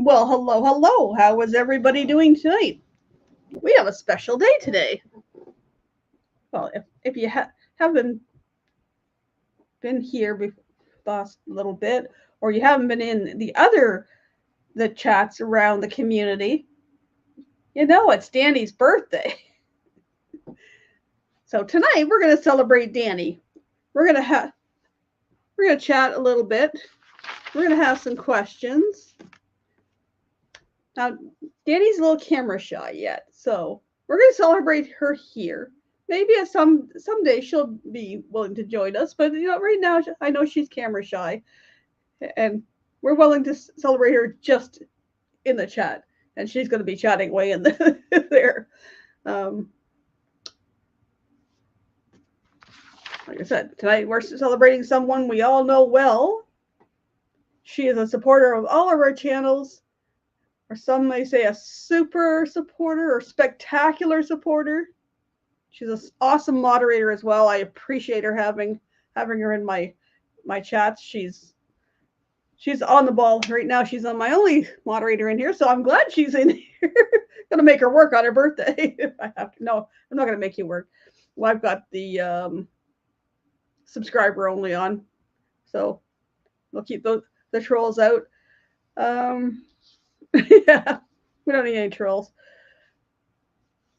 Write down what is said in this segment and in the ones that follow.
Well, hello, hello. How is everybody doing tonight? We have a special day today. Well, if you haven't been here last little bit, or you haven't been in the chats around the community, you know it's Danny's birthday. So tonight we're going to celebrate Danny. We're going to chat a little bit. We're going to have some questions. Now, Danny's a little camera shy yet, so we're going to celebrate her here. Maybe someday she'll be willing to join us, but right now I know she's camera shy, and we're willing to celebrate her just in the chat, and she's going to be chatting way in there. Like I said, tonight we're celebrating someone we all know well. She is a supporter of all of our channels, or some may say a super supporter or spectacular supporter. She's an awesome moderator as well. I appreciate her having her in my chats. She's on the ball right now. She's on my only moderator in here, so I'm glad she's in here. Gonna make her work on her birthday if I have to. No, I'm not gonna make you work. Well, I've got the subscriber only on, so we'll keep the trolls out. Yeah, we don't need any trolls.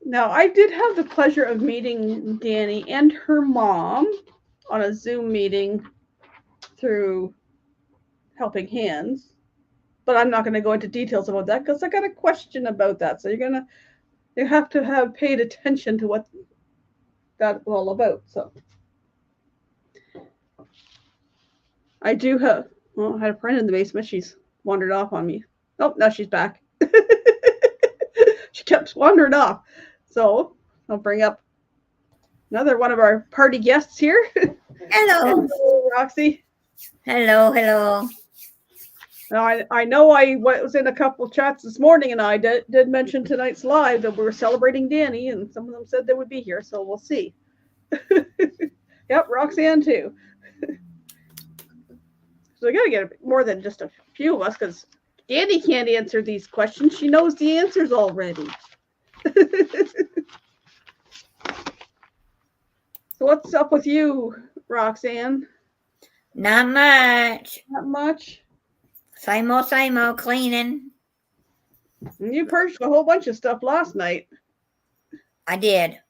Now, I did have the pleasure of meeting Danny and her mom on a Zoom meeting through Helping Hands, but I'm not going to go into details about that because I got a question about that. So you have to have paid attention to what that's all about. So I do have, well, I had a friend in the basement. She's wandered off on me. Oh, now she's back. She kept wandering off. So I'll bring up another one of our party guests here. Hello. Hello, Roxy. Hello. Now, I know I was in a couple chats this morning, and I did mention tonight's live that we were celebrating Danny, and some of them said they would be here, so we'll see. Yep, Roxanne too. So we got to get more than just a few of us, because Danny can't answer these questions. She knows the answers already. So what's up with you, Roxanne? Not much. Not much. Same old cleaning. You purged a whole bunch of stuff last night. I did.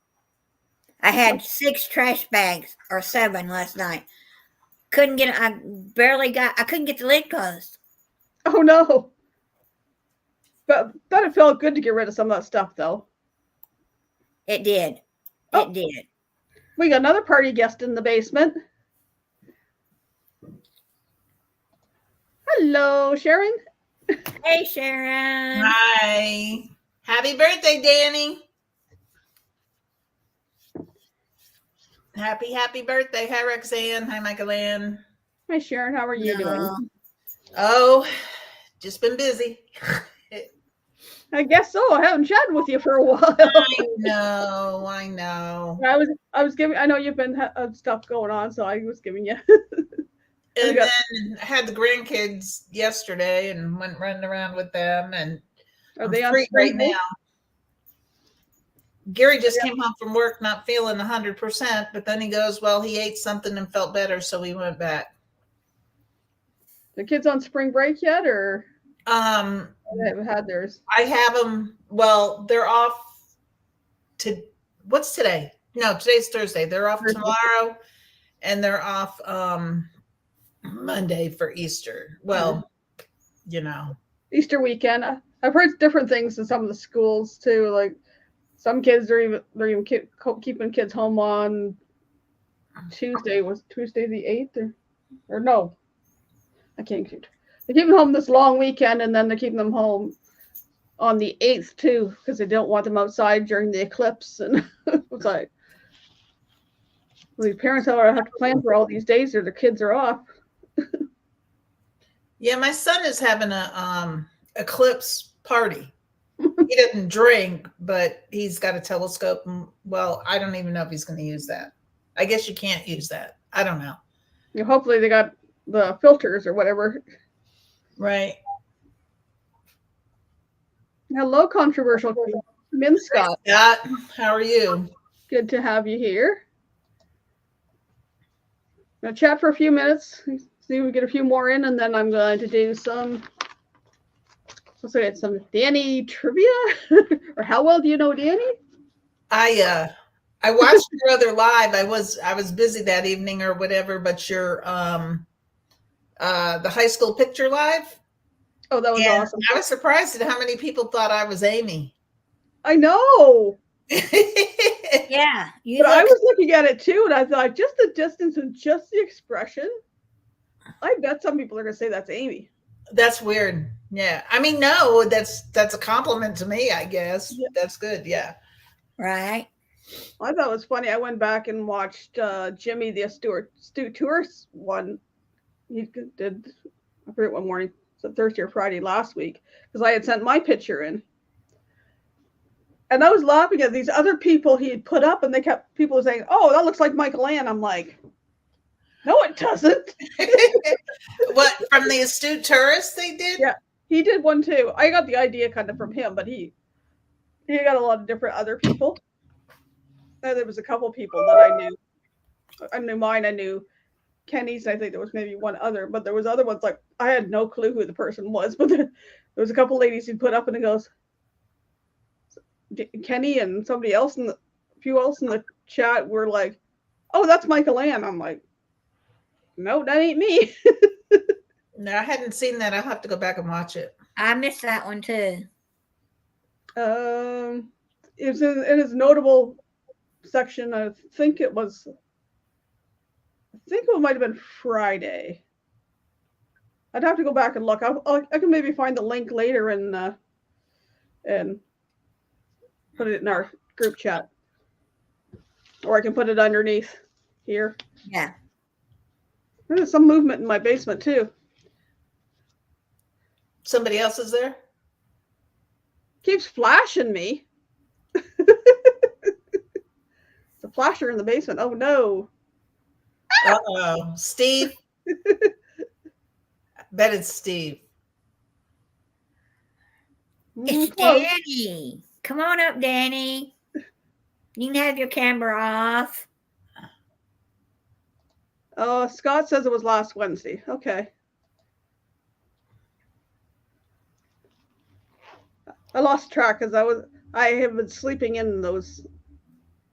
I had 6 trash bags, or 7 last night. I couldn't get the lid closed. Oh no. But it felt good to get rid of some of that stuff, though. It did. Oh. It did. We got another party guest in the basement. Hello, Sharon. Hey, Sharon. Hi. Happy birthday, Danny. Happy birthday. Hi, Roxanne. Hi, Michael Ann. Hi, Sharon. How are you doing? Oh, just been busy. I guess so. I haven't chatted with you for a while. I know. I was giving. I know you've been stuff going on, so I was giving you. And then I had the grandkids yesterday and went running around with them, and are they on free right now? Gary just came home from work not feeling 100%, but then he goes, well, he ate something and felt better, so we went back. The kids on spring break yet, or they haven't had theirs? I have them. Well, they're off to what's today? No, today's Thursday. They're off tomorrow, and they're off Monday for Easter. Well, Easter weekend. I've heard different things in some of the schools too. Like some kids are even keeping kids home on Tuesday. Was Tuesday the 8th or no? I can't keep. They're keeping them home this long weekend, and then they're keeping them home on the 8th too, because they don't want them outside during the eclipse. And it's like these parents have to plan for all these days, or their kids are off. Yeah, my son is having a eclipse party. He doesn't drink, but he's got a telescope. And, well, I don't even know if he's going to use that. I guess you can't use that. I don't know. Hopefully they got the filters or whatever. Right. Hello, controversial Min Scott. Scott, how are you? Good to have you here. Gonna chat for a few minutes, see if we get a few more in, and then I'm going to do some. Let's say it's some Dani trivia, or how well do you know Dani? I watched your other live. I was busy that evening or whatever, but your the high school picture live. Oh, that was And awesome. I was surprised at how many people thought I was Amy. I know. Yeah, you But I look. was looking at it too, and I thought just the distance and just the expression. I bet some people are gonna say that's Amy. That's weird. Yeah. I mean, no, that's a compliment to me, I guess. Yeah. That's good. Yeah. Right. I thought it was funny. I went back and watched Jimmy the Stu Tourist one. He did, I forget what morning, so Thursday or Friday last week, because I had sent my picture in. And I was laughing at these other people he had put up, and people were saying, "Oh, that looks like Michael Ann." I'm like, no, it doesn't. What, from the astute tourist they did? Yeah, he did one too. I got the idea kind of from him, but he got a lot of different other people. And there was a couple people that I knew. I knew mine. I knew Kenny's. I think there was maybe one other, but there was other ones like I had no clue who the person was. But there was a couple ladies who put up, and it goes, Kenny and somebody else a few else in the chat were like, "Oh, that's Michael Ann." I'm like, no, that ain't me. No, I hadn't seen that. I'll have to go back and watch it. I missed that one too. It was in his notable section. I think it might have been Friday. I'd have to go back and look. I can maybe find the link later and put it in our group chat, or I can put it underneath here. Yeah. There's some movement in my basement too. Somebody else is there? Keeps flashing me. It's a flasher in the basement. Oh no. Uh-oh. Steve? I bet it's Steve. It's Dani. Come on up, Dani. You can have your camera off. Oh, Scott says it was last Wednesday. Okay. I lost track because I have been sleeping in those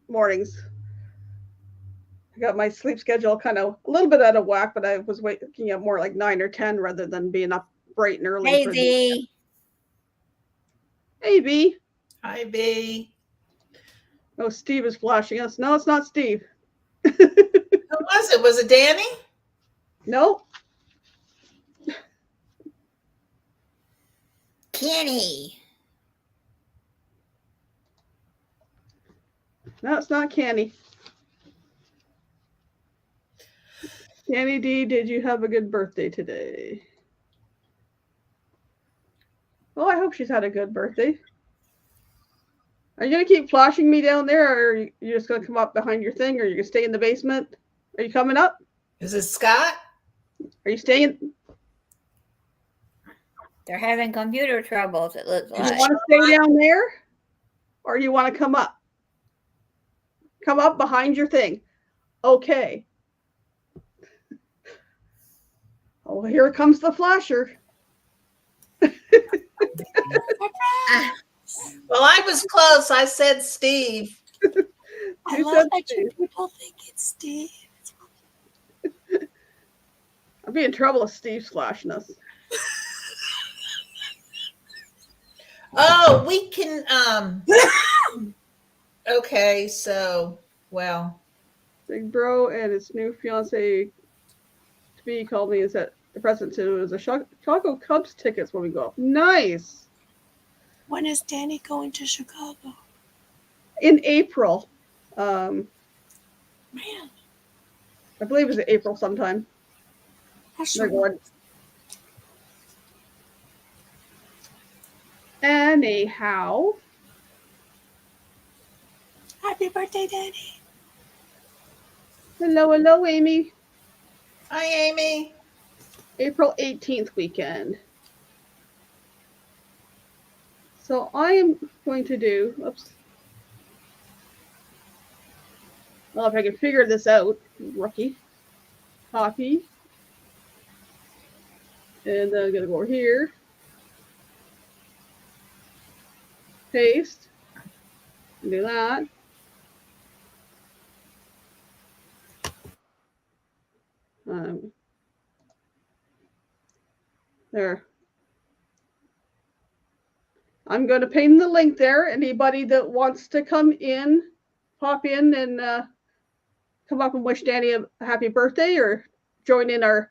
mornings. I got my sleep schedule kind of a little bit out of whack, but I was waking up more like 9 or 10 rather than being up bright and early. Hey, V. Hey, B. Hi, B. Oh, Steve is flashing us. No, it's not Steve. Who was it? Was it Dani? No. Kenny. No, it's not Canny. Dani D, did you have a good birthday today? Well, I hope she's had a good birthday. Are you going to keep flashing me down there, or are you just going to come up behind your thing, or are you going to stay in the basement? Are you coming up? Is it Scott? Are you staying? They're having computer troubles, it looks Do you like. want to stay down there, or you want to come up? Come up behind your thing. Okay. Oh, here comes the flasher. Well, I was close. I said Steve. I You love said that Steve. you people think it's Steve. I'll be in trouble if Steve's flashing us. Oh, we can okay, so well. Big Bro and his new fiance to be called me and said the present to is a Chicago Cubs tickets when we go. Nice. When is Dani going to Chicago? In April. Man, I believe it's April sometime. that's They're so going. Anyhow, happy birthday, Dani. hello, Amy. Hi, Amy. April 18th weekend. So I am going to do, oops. Well, if I can figure this out, rookie. Copy. And then I'm going to go over here. Paste. Do that. There. I'm going to pin the link there. Anybody that wants to come in, pop in and come up and wish Danny a happy birthday or join in our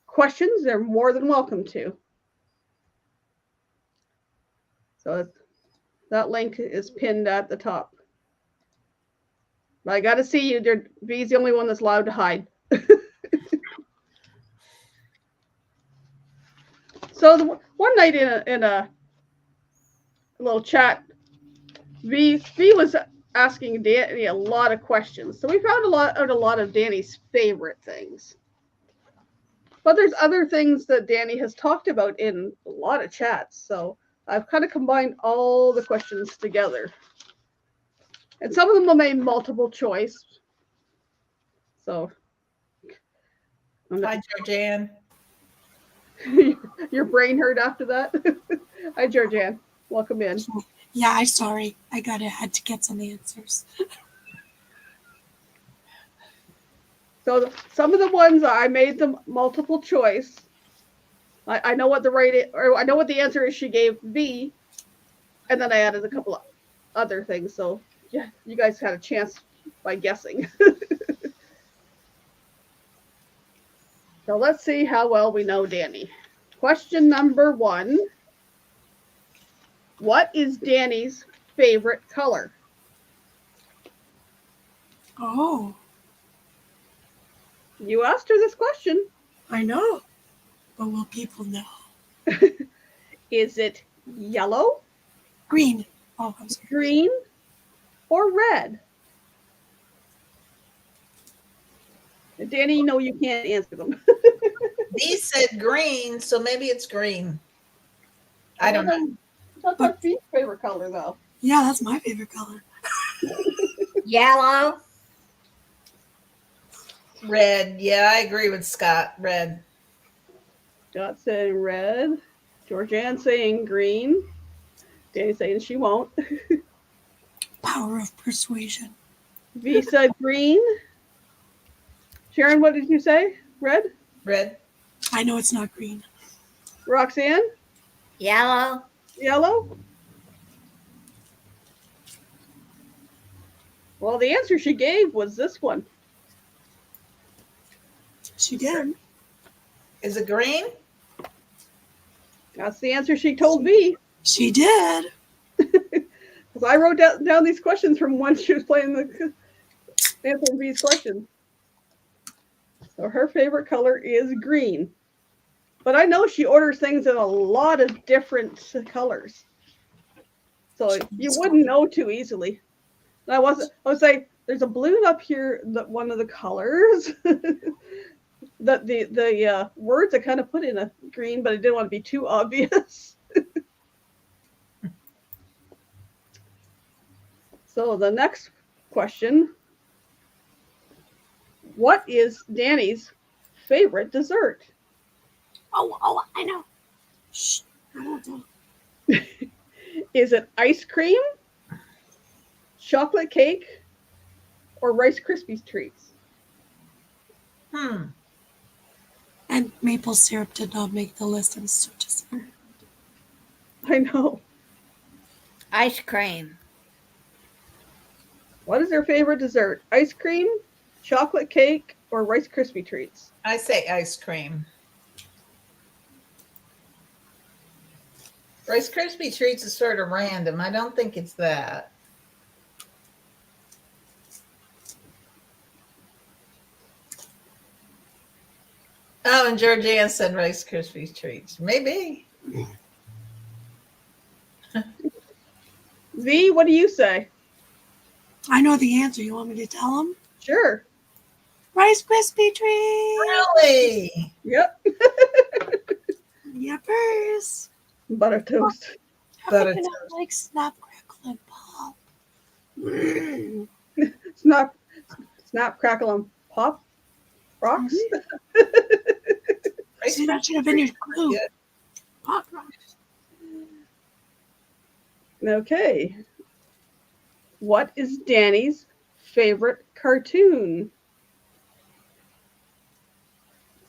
questions, they're more than welcome to. So that link is pinned at the top. But I got to see you. V's the only one that's allowed to hide. So one night in a little chat, V was asking Danny a lot of questions. So we found a lot of Danny's favorite things. But there's other things that Danny has talked about in a lot of chats. So I've kind of combined all the questions together. And some of them will make multiple choice. So. Hi, Georgianne. Your brain hurt after that? Hi, Georgianne. Welcome in. Yeah, I'm sorry. I had to get some answers. So some of the ones I made them multiple choice. I know what I know what the answer is she gave V, and then I added a couple of other things. So yeah, you guys had a chance by guessing. So let's see how well we know Danny. Question number 1. What is Danny's favorite color? Oh. You asked her this question. I know. But will people know? Is it yellow? Green. Oh, I'm sorry. Green? Or red? Danny, no, you can't answer them. D said green, so maybe it's green. I don't know. That's our favorite color, though. Yeah, that's my favorite color. Yellow. Red. Yeah, I agree with Scott. Red. Scott saying red. Georgianne saying green. Danny saying she won't. Power of persuasion. V said green. Sharon, what did you say? Red? Red. I know it's not green. Roxanne? Yellow. Yellow? Well, the answer she gave was this one. She did. Is it green? That's the answer she told me. She did. Because I wrote down these questions from when she was playing the answering V's questions. So her favorite color is green. But I know she orders things in a lot of different colors. So you wouldn't know too easily. And I was like, there's a balloon up here that one of the colors. That the words I kind of put in a green, but I didn't want to be too obvious. So the next question. What is Danny's favorite dessert? Oh, I know. Shh. I won't tell. Is it ice cream, chocolate cake, or Rice Krispies treats? And maple syrup did not make the list. I'm so disappointed. I know. Ice cream. What is their favorite dessert? Ice cream, chocolate cake, or Rice Krispie treats? I say ice cream. Rice Krispie treats is sort of random. I don't think it's that. Oh, and Georgianne said Rice Krispie treats. Maybe. V, what do you say? I know the answer. You want me to tell them? Sure. Rice Krispie treats. Really? Yep. Yepers. Butter toast. But I it's like Snap, Crackle, and Pop. Mm. Snap, snap, crackle, and pop rocks. See, that should have been your clue. good. Pop Rocks. Okay. What is Danny's favorite cartoon?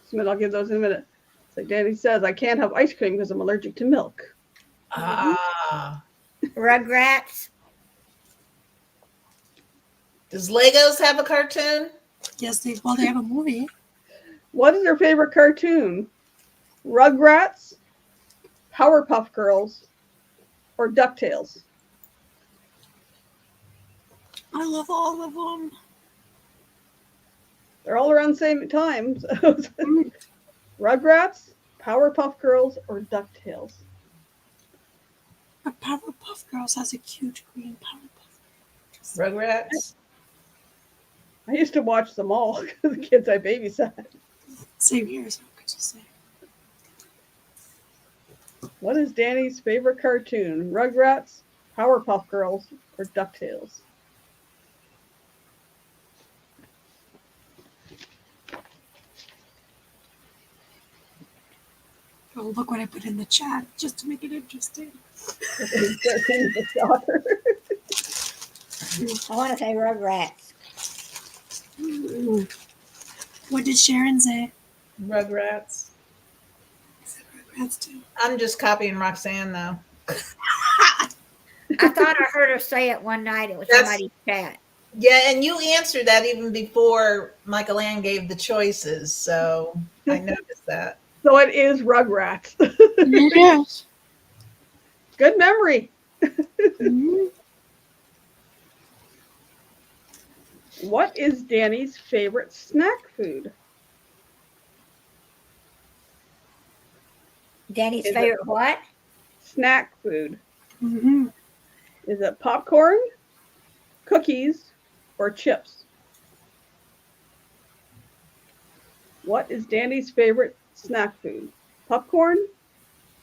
Smith, I'll give those in a minute. It's like Danny says, I can't have ice cream because I'm allergic to milk. Ah. Rugrats. Does Legos have a cartoon? Yes, they have a movie. What is your favorite cartoon? Rugrats, Powerpuff Girls, or DuckTales? I love all of them. They're all around the same time. So Rugrats, Powerpuff Girls, or DuckTales? But Powerpuff Girls has a cute green Powerpuff. Rugrats. I used to watch them all because the kids I babysat. Same here, so what could you say? What is Danny's favorite cartoon? Rugrats, Powerpuff Girls, or DuckTales? Oh, look what I put in the chat just to make it interesting. I want to say Rugrats. What did Sharon say? Rugrats. Rugrats too. I'm just copying Roxanne though. I thought I heard her say it one night. It was That's- somebody's chat. Yeah, and you answered that even before Michael Ann gave the choices, so I noticed that. So it is Rugrats. Yes. Good memory. Mhm. What is Danny's favorite snack food? Danny's Is it- favorite what? Snack food. Mhm. Is it popcorn, cookies, or chips? What is Danny's favorite snack food? Popcorn,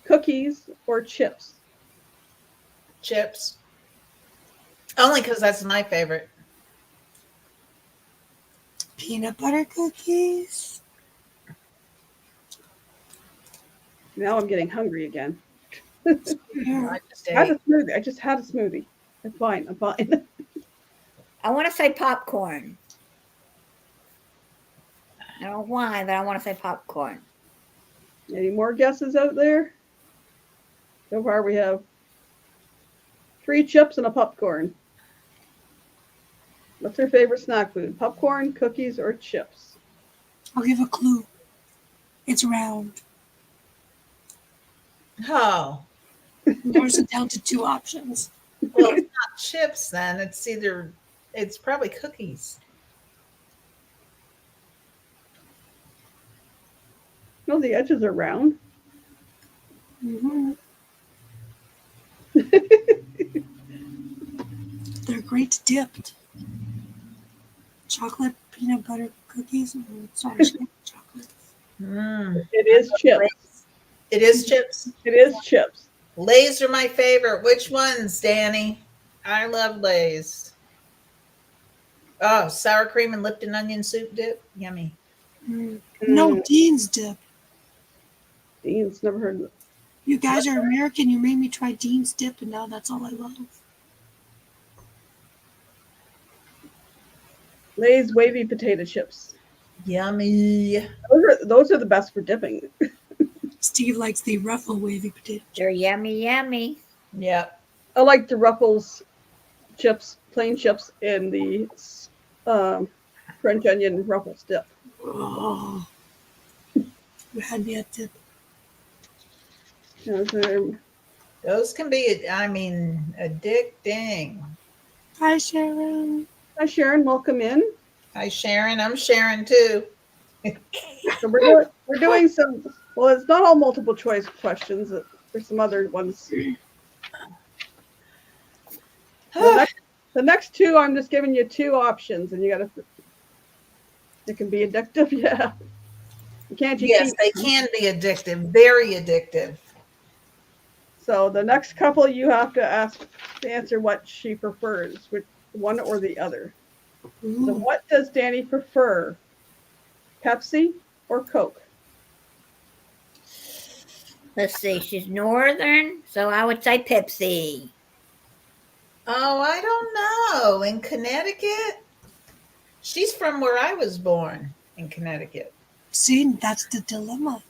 cookies, or chips? Chips. Only because that's my favorite. Peanut butter cookies. Now I'm getting hungry again. Yeah. I just I had ate. a smoothie. I just had a smoothie. I'm fine. I'm fine. I want to say popcorn. I don't know why, but I want to say popcorn. Any more guesses out there? So far we have 3 chips and a popcorn. What's her favorite snack food? Popcorn, cookies, or chips? I'll give a clue. It's round. Oh, Narrows it down to 2 options. well, it's not chips then. It's probably cookies. No, the edges are round. Mhm. They're great dipped. Chocolate peanut butter cookies. Sorry, chocolate. Mm. It is chips. It is chips. It is chips. Lay's are my favorite. Which ones, Danny? I love Lay's. Oh, sour cream and Lipton onion soup dip. Yummy. No, Dean's dip. Dean's never heard of it. You guys are American. You made me try Dean's dip, and now that's all I love. Lay's wavy potato chips. Yummy. Those are the best for dipping. Steve likes the ruffle wavy potato. They're yummy, yummy. Yep. I like the Ruffles chips, plain chips, and the French onion Ruffles dip. Oh, you had me at dip. Those are- Those can be, addicting. Hi, Sharon. Hi, Sharon. Welcome in. Hi, Sharon. I'm Sharon too. So we're doing some. Well, it's not all multiple choice questions. There's some other ones. The next 2, I'm just giving you 2 options, and you got to. It can be addictive, yeah. You can't. Yes, they can be addictive. Very addictive. So the next couple you have to answer what she prefers, which one or the other. So Ooh. what does Dani prefer? Pepsi or Coke? Let's see. She's northern, so I would say Pepsi. Oh, I don't know. In Connecticut? She's from where I was born in Connecticut. See, that's the dilemma.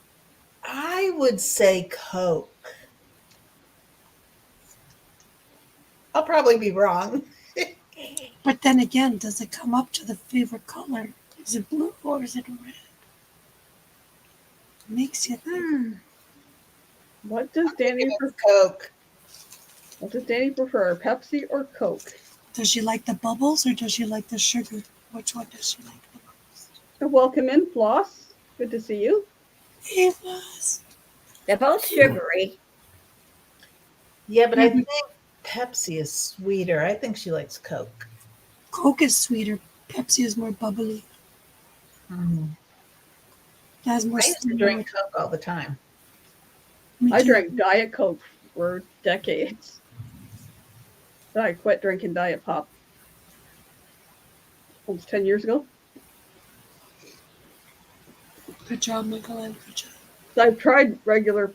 I would say Coke. I'll probably be wrong. But then again, does it come up to the favorite color? Is it blue or is it red? Makes you think. What does Dani prefer? Coke. What does Dani prefer? Pepsi or Coke? Does she like the bubbles or does she like the sugar? Which one does she like the most? Welcome in, Floss. Good to see you. It was. They're both sugary. Yeah, but Yeah, I but- think Pepsi is sweeter. I think she likes Coke. Coke is sweeter. Pepsi is more bubbly. Mm. It has more I used to drink Coke all the time. Me I too. drank Diet Coke for decades. Then I quit drinking Diet Pop almost 10 years ago. Good job, Michael, and good job. So I've tried regular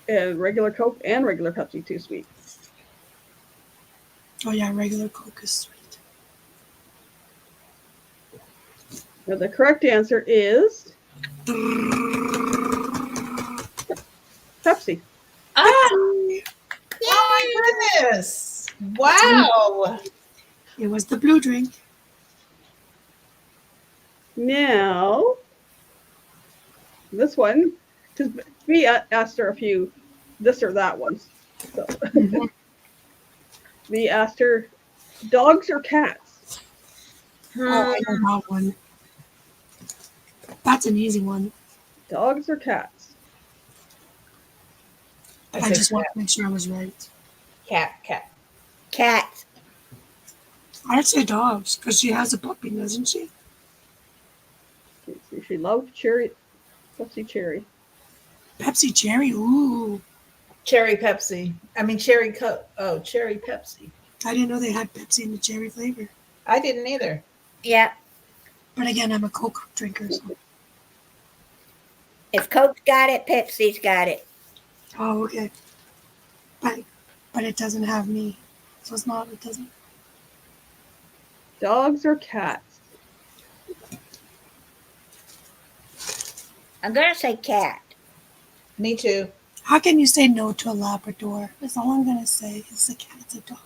Coke and regular Pepsi too sweet. Oh yeah, regular Coke is sweet. Now the correct answer is Pepsi. Ah! Oh my goodness! Wow! It was the blue drink. Now, this one, because we asked her a few this or that ones. So we asked her, dogs or cats? Oh, I know that one. That's an easy one. Dogs or cats? I just want to make sure I was right. Cat. Cat. I'd say dogs, because she has a puppy, doesn't she? She loved cherry, Pepsi cherry. Pepsi cherry, ooh. Cherry Pepsi. I mean cherry Coke. Oh, cherry Pepsi. I didn't know they had Pepsi in the cherry flavor. I didn't either. Yep. But again, I'm a Coke drinker, so. If Coke's got it, Pepsi's got it. Oh, okay. But it doesn't have me. So it's not, it doesn't. Dogs or cats? I'm going to say cat. Me too. How can you say no to a Labrador? That's all I'm going to say is the cat's a dog.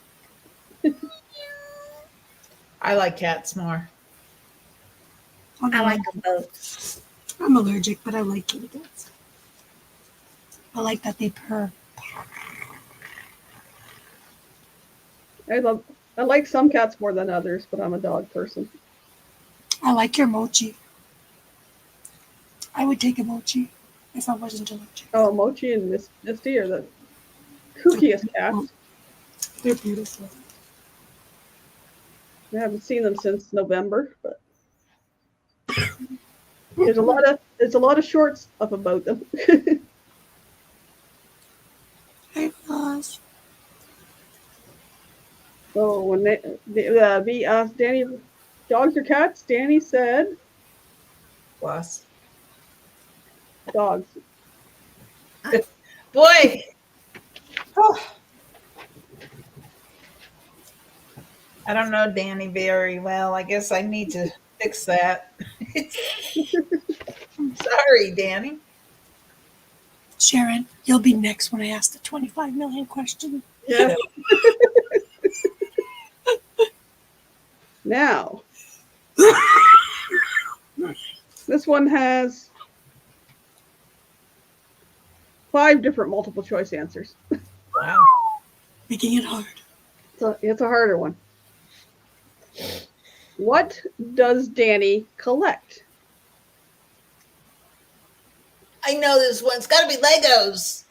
I like cats more. I like them both. I'm allergic, but I like kitty cats. I like that they purr. I like some cats more than others, but I'm a dog person. I like your mochi. I would take a mochi if I wasn't allergic. Oh, Mochi and Misty are the kookiest cats. They're beautiful. I haven't seen them since November, but there's a lot of shorts up about them. Hey, Ross. So when we asked Dani, dogs or cats, Dani said Plus. dogs. Boy. Oh. I don't know Dani very well. I guess I need to fix that. Sorry, Dani. Sharon, you'll be next when I ask the 25 million question. Yeah. Now, this one has 5 different multiple choice answers. Wow. Making it hard. So it's a harder one. What does Dani collect? I know this one. It's got to be Legos.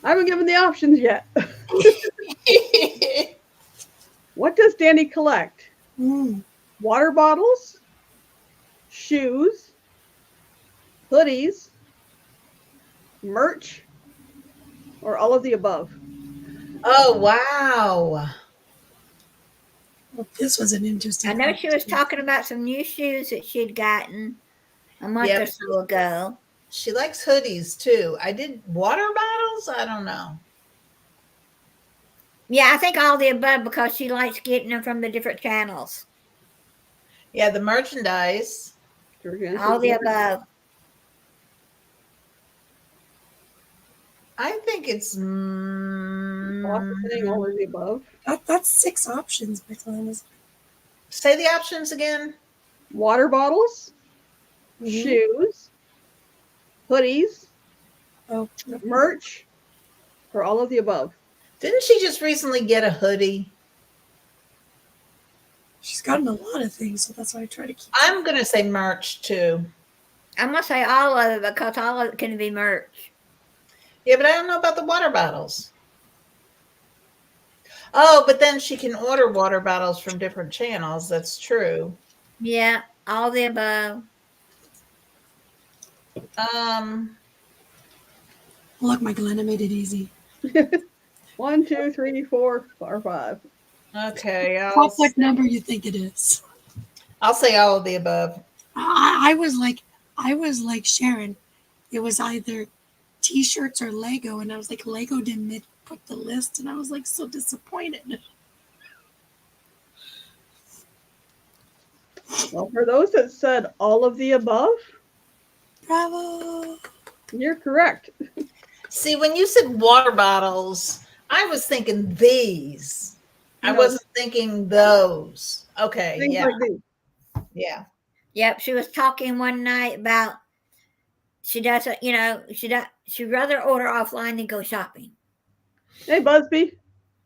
I haven't given the options yet. What does Dani collect? Water bottles, shoes, hoodies, merch, or all of the above? Oh, wow. Well, this was an interesting. I know she was conversation. talking about some new shoes that she'd gotten a month Yep. or so ago. She likes hoodies too. I did water bottles. I don't know. Yeah, I think all the above because she likes getting them from the different channels. Yeah, the merchandise. All the above. I think it's Saying all of the above. That's 6 options, McLean. say the options again. Water bottles, shoes, hoodies, Oh, merch, or all of the above. Didn't she just recently get a hoodie? she's gotten a lot of things, so that's why I try to keep. I'm gonna say merch too. I'm going to say all of it because all of it can be merch. Yeah, but I don't know about the water bottles. Oh, but then she can order water bottles from different channels. That's true. Yeah, all the above. Look, my Glenna made it easy. 1, 2, 3, 4, or 5. Okay, Pop what number you think it is. I'll say all of the above. I was like Sharon. It was either T-shirts or Lego, and I was like, Lego didn't put the list, and I was like so disappointed. Well, for those that said all of the above, Bravo! you're correct. See, when you said water bottles, I was thinking these. I No. wasn't thinking those. Okay, Things yeah, like these. yeah. Yep, she was talking one night about she doesn't, she'd rather order offline than go shopping. Hey, Busby,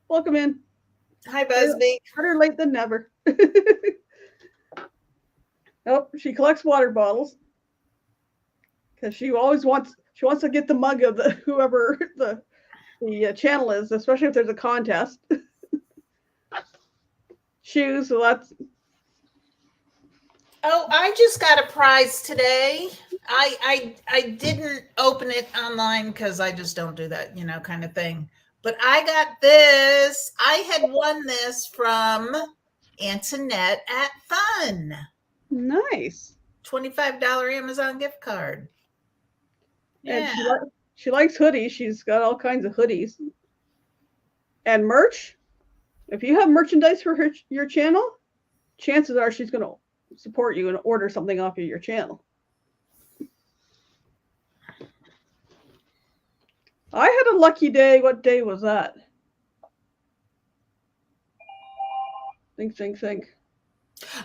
welcome in. Hi, Busby. Better late than never. Nope, she collects water bottles because she wants to get the mug of the whoever the channel is, especially if there's a contest. Shoes, so that's. Oh, I just got a prize today. I didn't open it online because I just don't do that, kind of thing. But I got this. I had won this from Antoinette at Fun. Nice. $25 Amazon gift card. And Yeah. she likes hoodies. She's got all kinds of hoodies. And merch. If you have merchandise for your channel, chances are she's going to support you and order something off of your channel. I had a lucky day. What day was that? Think.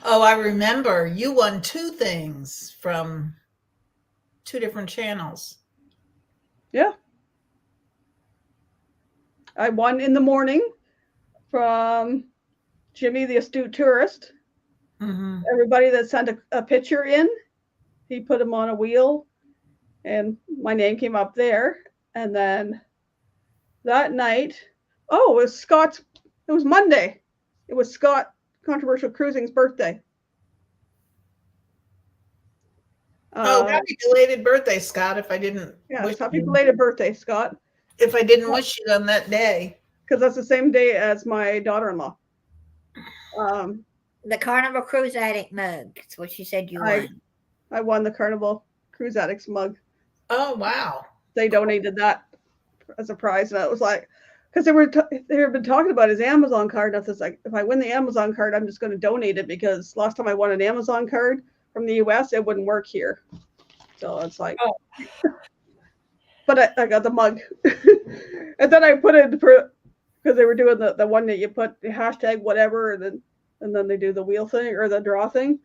Oh, I remember. You won 2 things from 2 different channels. Yeah. I won in the morning from Jimmy the Astute Tourist. Mm-hmm. Everybody that sent a picture in, he put them on a wheel and my name came up there. And then that night, it was Monday. It was Scott Controversial Cruising's birthday. Happy belated birthday, Scott. If I didn't wish happy you, belated birthday, Scott. if I didn't wish you on that day. Because that's the same day as my daughter-in-law. The Carnival Cruise Addict mug. That's what she said you won. I won the Carnival Cruise Addicts mug. Oh, wow. They donated that as a prize, and I was like, because they have been talking about his Amazon card. And I was like, if I win the Amazon card, I'm just going to donate it because last time I won an Amazon card from the U.S., it wouldn't work here. So it's like, but I got the mug, and then I put it because they were doing the one that you put the hashtag whatever, and then they do the wheel thing or the draw thing.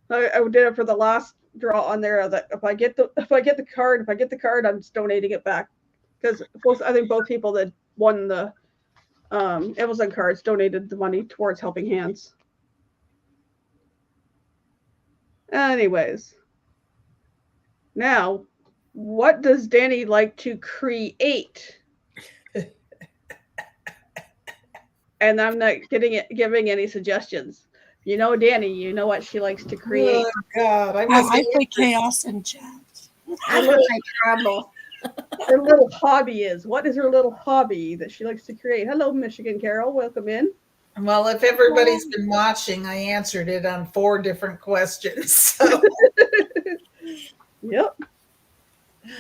I did it for the last draw on there. That if I get the card, I'm just donating it back because I think both people that won the Amazon cards donated the money towards Helping Hands. Anyways, now what does Dani like to create? And I'm not giving any suggestions. You know Dani, you know what she likes to create. Oh, God. I play chaos and chat. I look like trouble. her little hobby is. What is her little hobby that she likes to create? Hello, Michigan Carol. Welcome in. Well, if everybody's been watching, I answered it on 4 different questions. So Yep. Is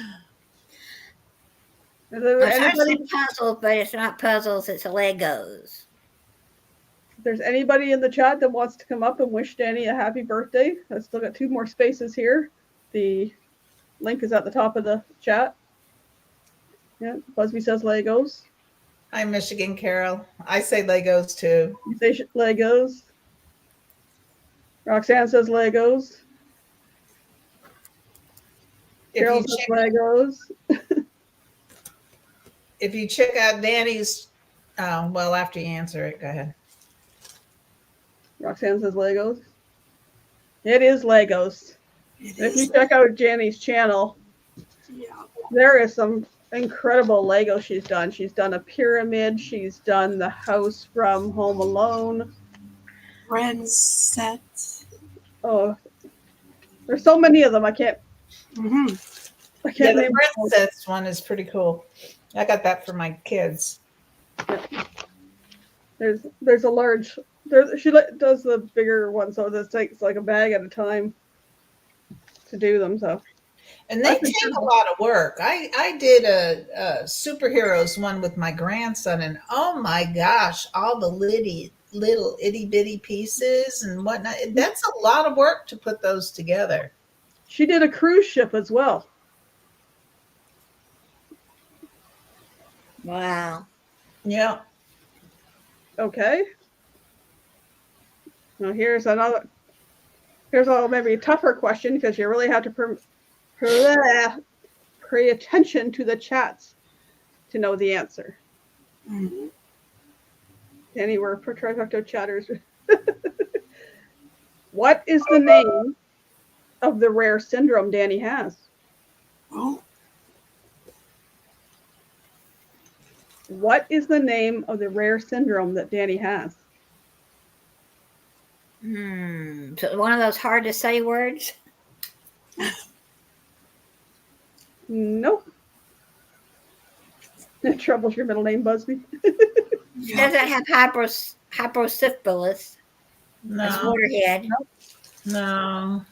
I'm there trying to anybody, say puzzles, but it's not puzzles, it's Legos. if there's anybody in the chat that wants to come up and wish Dani a happy birthday, I've still got 2 more spaces here. The link is at the top of the chat. Yeah, Busby says Legos. hi, Michigan Carol. I say Legos too. You say Legos. Roxanne says Legos. Carol says Legos. If you check out Dani's, well, after you answer it, go ahead. Roxanne says Legos. It is Legos. If you check out Dani's channel, there is some incredible Lego she's done. She's done a pyramid. She's done the house from Home Alone. Friends set. Oh, there's so many of them. I can't. Mm-hmm. I can't The name. princess one is pretty cool. I got that for my kids. There's a large. She does the bigger one, so this takes like a bag at a time to do them. So. And they take a lot of work. I did a superheroes one with my grandson, and oh my gosh, all the little itty bitty pieces and whatnot. That's a lot of work to put those together. She did a cruise ship as well. Wow. Yeah. Okay. Now here's another. Here's a maybe a tougher question because you really have to pay attention to the chats to know the answer. Mm-hmm. Dani, we're for trifecta chatters. What is the name of the rare syndrome Dani has? Oh, What is the name of the rare syndrome that Dani has? So one of those hard to say words? Nope. Trouble's your middle name, Busby. She doesn't have hyposyphilis. That's No. waterhead. No.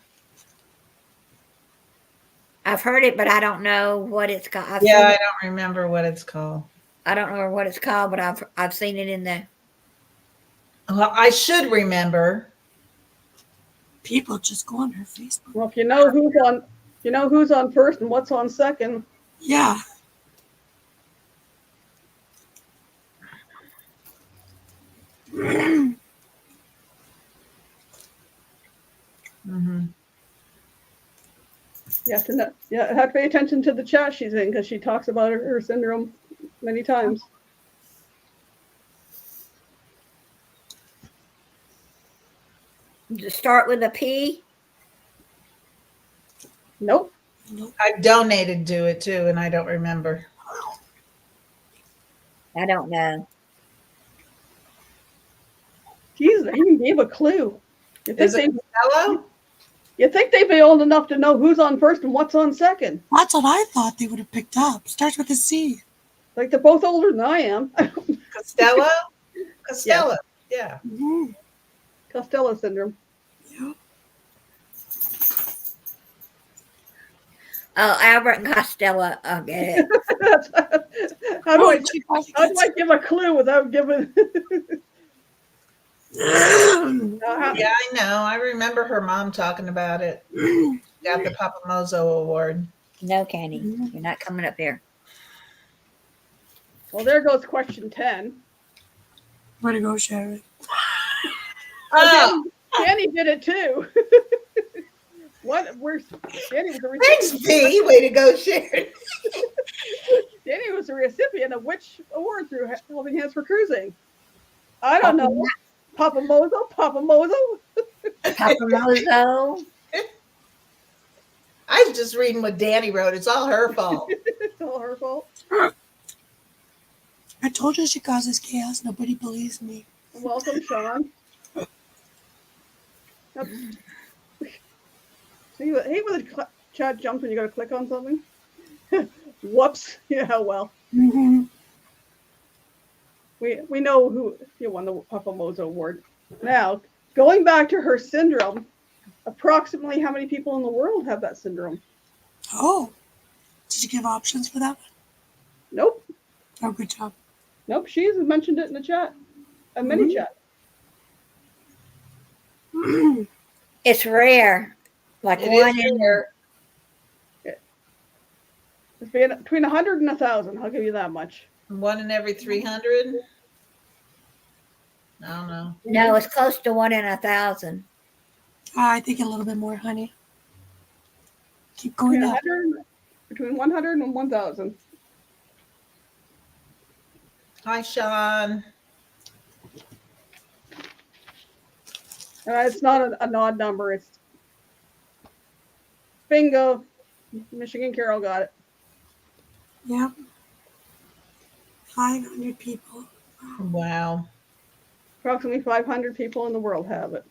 I've heard it, but I don't know what it's called. I don't remember what it's called. I don't know what it's called, but I've seen it in the. Well, I should remember. people just go on her Facebook. Well, if you know who's on first and what's on second. Yeah. Mm-hmm. You have to know. Yeah, have to pay attention to the chat she's in because she talks about her syndrome many times. Does it start with a P? Nope. I donated to it too, and I don't remember. I don't know. Jeez, they even gave a clue. Is it Costello? You think they'd be old enough to know who's on first and what's on second? That's what I thought they would have picked up. Starts with a C. Like they're both older than I am. Costello? Costello. Yeah. Mm-hmm. Costello syndrome. Yep. Oh, Albert and Costello. I get it. How do I give a clue without giving? Yeah, I know. I remember her mom talking about it. Got the Papa Mozo Award. No, Kenny, you're not coming up here. Well, there goes question 10. Way to go, Sharon. Oh, Dani did it too. Where's Dani was a thanks, recipient. V. Way to go, Sharon. Dani was a recipient of which award through Helping Hands for Cruising? I don't know. Papa Mozo? Papa Mozo? Papa Mozo. I was just reading what Dani wrote. It's all her fault. It's all her fault. I told you she causes chaos. Nobody believes me. Welcome, Sean. Hate when the chat jumps when you got to click on something. Whoops. Yeah, well, Mm-hmm. we know who won the Papa Mozo Award. Now, going back to her syndrome, approximately how many people in the world have that syndrome? Oh, did you give options for that Nope. one? Oh, good job. Nope. She's mentioned it in the chat, a mini Mhm. chat. It's rare. Like It one is in rare. It's between 100 and 1,000. I'll give you that much. 1 in every 300. I don't know. no, it's close to 1 in 1,000. I think a little bit more, honey. Keep Between going up. 100 and 1,000. Hi, Sean. It's not an odd number. It's bingo. Michigan Carol got it. Yep. 500 people. Wow. Approximately 500 people in the world have it.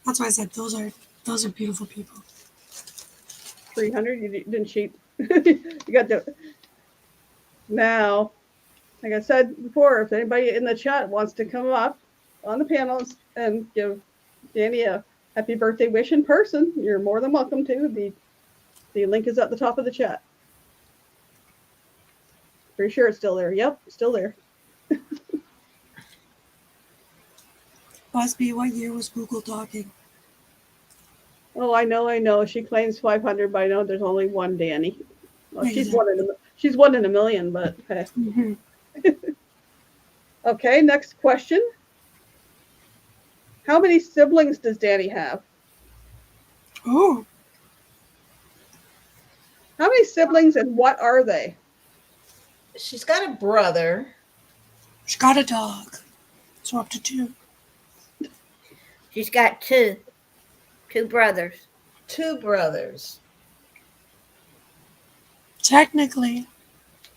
That's why I said those are beautiful people. 300. You didn't cheat. You got to. Now, like I said before, if anybody in the chat wants to come up on the panels and give Dani a happy birthday wish in person, you're more than welcome to. The link is at the top of the chat. Pretty sure it's still there. Yep, still there. Busby, what year was Google talking? Oh, I know. She claims 500, but I know there's only one Dani. Well, she's one in a million, but hey. Mm-hmm. Okay, next question. How many siblings does Dani have? Oh, How many siblings and what are they? She's got a brother. she got a dog. So up to 2. She's got two brothers. 2 brothers. Technically,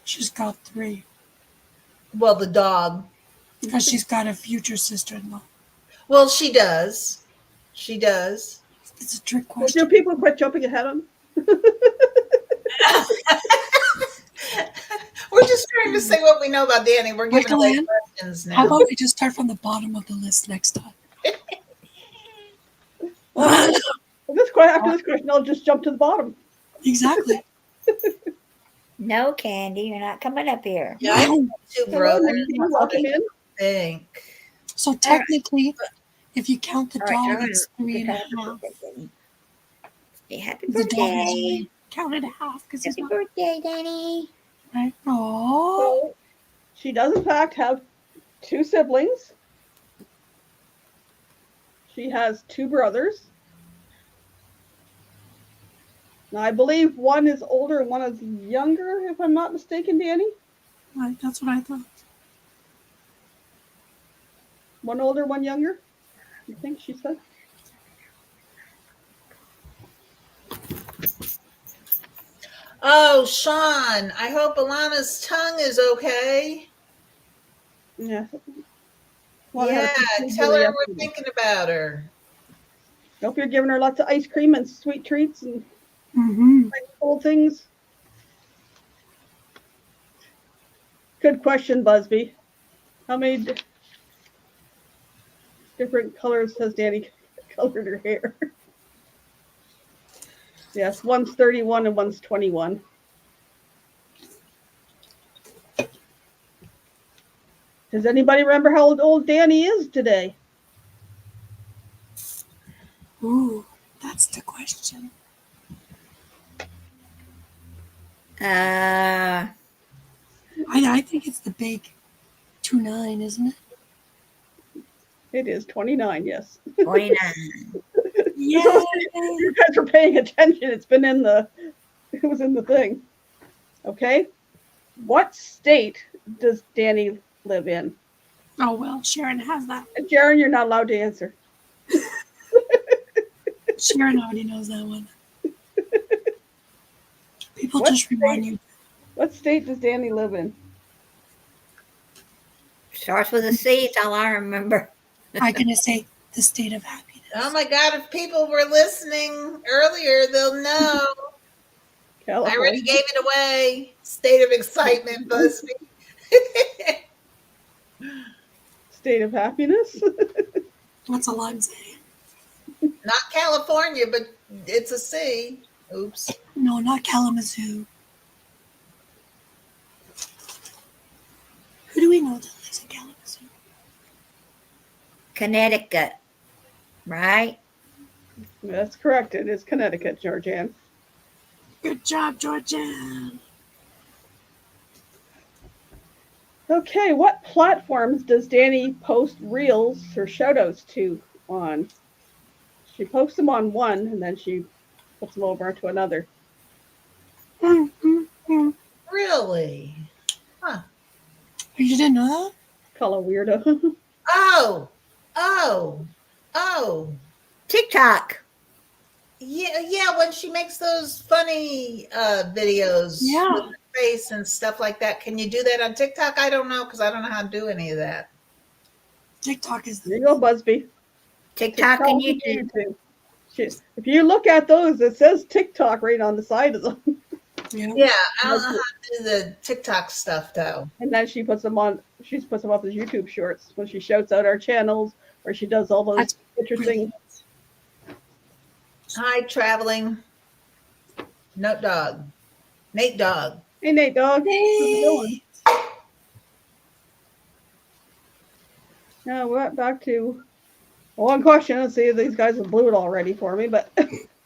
she's got 3 Well, the dog. because she's got a future sister-in-law. Well, she does. She does. It's a trick Do question. people quit jumping ahead of them? We're just trying to say what we know about Dani. We're giving away Michael, questions How now. about we just start from the bottom of the list next time? After this question, I'll just jump to the bottom. Exactly. No, Candy, you're not coming up here. Yeah, I have 2 brothers. Welcome in. I think. So technically, if you count the All right, dog, it's 3.5. Hey, happy The dog is birthday. counted a half because he's Happy not birthday, Dani. right. Oh, So she does in fact have 2 siblings. She has 2 brothers. Now I believe one is older and one is younger, if I'm not mistaken, Dani. right. That's what I thought. One older, one younger. I think she said. Oh, Sean, I hope Alana's tongue is okay. Yeah. Yeah, tell her we're thinking about her. Hope you're giving her lots of ice cream and sweet treats and Mm-hmm. cool things. Good question, Busby. How many different colors has Dani colored her hair? Yes, one's 31 and one's 21. Does anybody remember how old Dani is today? Ooh, that's the question. I think it's the big 29, isn't it? It is 29, yes. 29. Yeah. You guys are paying attention. It was in the thing. Okay. What state does Dani live in? Oh well, Sharon has that. And Sharon, you're not allowed to answer. Sharon already knows that one. People What just remind you. What state does Dani live in? Starts with a C. It's all I remember. I'm gonna say the state of happiness. Oh my God, if people were listening earlier, they'll know. I California. already gave it away. State of excitement, Busby. State of happiness. That's all I'm saying. Not California, but it's a C. Oops. No, not Kalamazoo. Who do we know that lives in Kalamazoo? Connecticut, right? That's correct. It is Connecticut, Georgianne. Good job, Georgianne. Okay, what platforms does Dani post reels or shoutouts to on? She posts them on one and then she puts them over to another. Really? You didn't know that? Call a weirdo. Oh. TikTok. Yeah, when she makes those funny videos Yeah. with her face and stuff like that. Can you do that on TikTok? I don't know, because I don't know how to do any of that. TikTok is There you go, Busby. TikTok and YouTube. If you look at those, it says TikTok right on the side of them. Yeah, I don't know how to do the TikTok stuff though. And then she puts them on. She puts them up as YouTube shorts when she shouts out our channels, or she does all those That's interesting. Hi, traveling. Note dog. Nate dog. Hey, Nate dog. How's it going? Now we're back to one question. Let's see if these guys have blew it already for me. But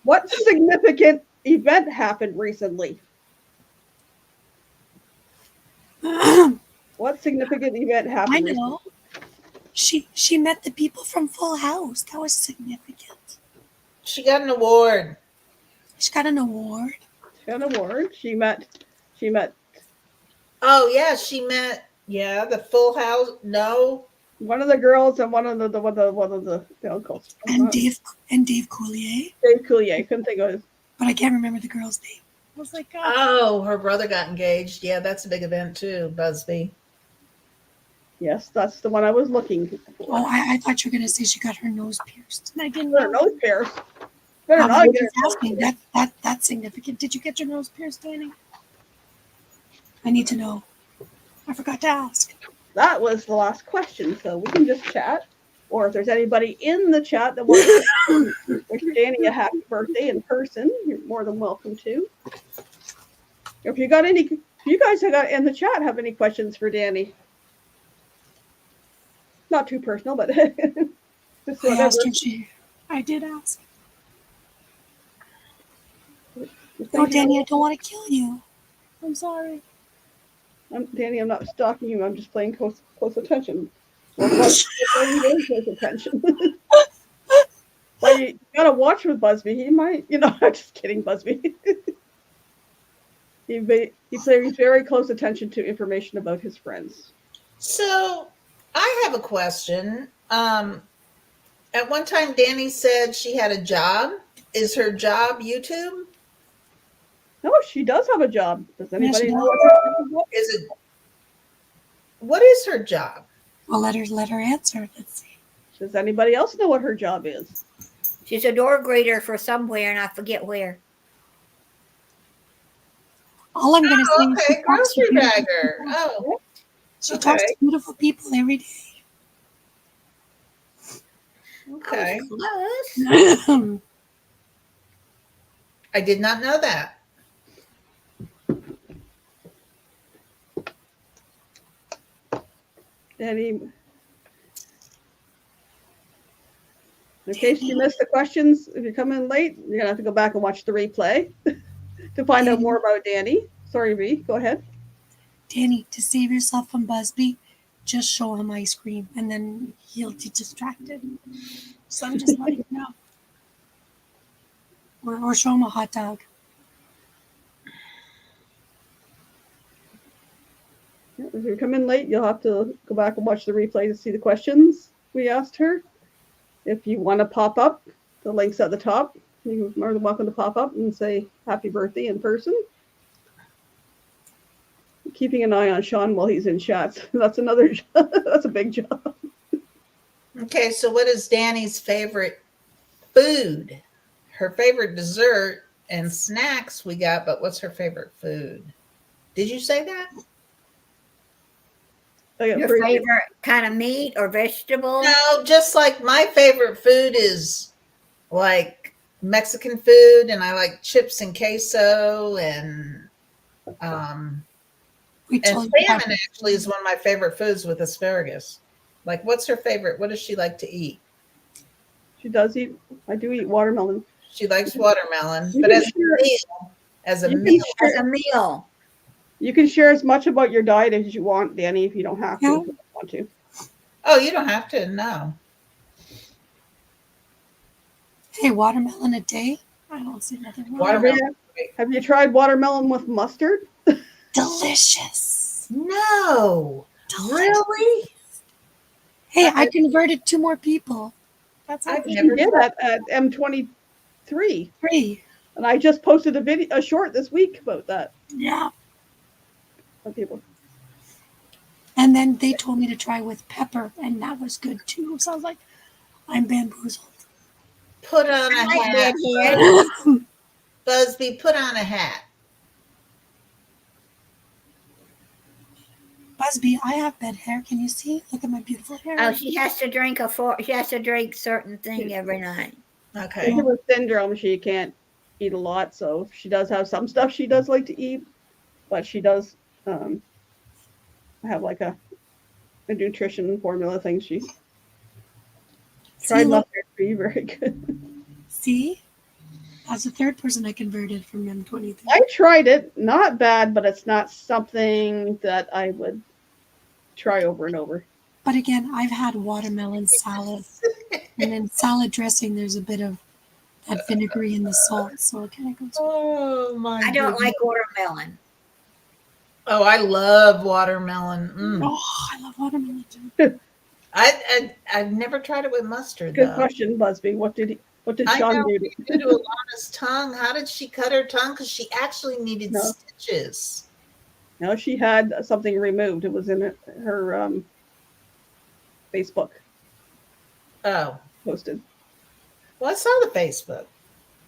what significant event happened recently? What significant event happened? I know. She met the people from Full House. That was significant. She got an award. She got an award. She got an award. She met. Oh yeah, she met. Yeah, the Full House. No, one of the girls and one of the uncles. And Dave Coulier. Dave Coulier. Couldn't think of his. But I can't remember the girl's name. I was like, oh, her brother got engaged. Yeah, that's a big event too, Busby. Yes, that's the one I was looking for. Oh, I thought you were gonna say she got her nose pierced, and I didn't Her know. nose pierced. Better not get her nose asking. pierced. That's significant. Did you get your nose pierced, Dani? I need to know. I forgot to ask. That was the last question, so we can just chat. Or if there's anybody in the chat that wants to wish Dani a happy birthday in person, you're more than welcome to. If you guys have got in the chat have any questions for Dani? Not too personal, but just I whatever. asked her. I did ask. Oh, Dani, I don't want to kill you. I'm sorry. Dani, I'm not stalking you. I'm just playing close attention. Playing very close attention. Well, you gotta watch with Busby. He might, I'm just kidding, Busby. He pays very close attention to information about his friends. So I have a question. At one time, Dani said she had a job. Is her job YouTube? No, she does have a job. Does anybody Yes, know what her job is? Is it? What is her job? Well, let her answer. Let's see. Does anybody else know what her job is? She's a door greeter for somewhere, and I forget where. All I'm going to say is Okay, grocery bagger. Oh, she talks to beautiful people every day. okay. Close. I did not know that. In case you missed the questions, if you come in late, you're gonna have to go back and watch the replay to find out more about Dani. Sorry, V. Go ahead. Dani, to save yourself from Busby, just show him ice cream, and then he'll be distracted. So I'm just letting you know. Or show him a hot dog. If you come in late, you'll have to go back and watch the replay to see the questions we asked her. If you want to pop up, the link's at the top. You're more than welcome to pop up and say happy birthday in person. Keeping an eye on Sean while he's in chats. That's another job. That's a big job. Okay, so what is Dani's favorite food? Her favorite dessert And snacks we got, but what's her favorite food? Did you say that? I got Your three. favorite kind of meat or vegetable? No, just like my favorite food is like Mexican food, and I like chips and queso, and We and told you about salmon actually is one of my favorite foods with asparagus. Like, what's her favorite? What does she like to eat? She does eat. I do eat watermelon. She likes watermelon, You but can as a share- meal, as a you can meal, As share- a meal. You can share as much about your diet as you want, Danny, if you don't have to. Yeah. If you don't want to. oh, you don't have to. No, Hey, watermelon a day? I don't see nothing wrong. watermelon. Have you tried watermelon with mustard? Delicious. No, Delicious. really? Hey, I converted 2 more people. That's I've okay. never You did tried. at M23, 3. and I just posted a short this week about that. Yeah. For people. And then they told me to try with pepper, and that was good too. So I was like, I'm bamboozled. Put on a I hat, did here. Busby. Put on a hat. Busby, I have bad hair. Can you see? Look at my beautiful hair. Oh, she has to drink she has to drink certain thing every night. Okay. With syndrome, she can't eat a lot, so she does have some stuff she does like to eat, but she does have like a nutrition formula thing. She tried look. mustard for you, very good. See? That's the 3rd person I converted from M23. I tried it, not bad, but it's not something that I would try over and over. But again, I've had watermelon salad. And in salad dressing, there's a bit of that vinegary and the salt. So it kind of goes. Oh my! I don't like watermelon. Oh, I love watermelon. Oh, I love watermelon too. I've never tried it with mustard. Good though. question, Busby. What did I Sean know do? what you do to Alana's tongue. How did she cut her tongue? Because she actually needed No. stitches. No, she had something removed. It was in her Facebook Oh, posted. well, I saw the Facebook,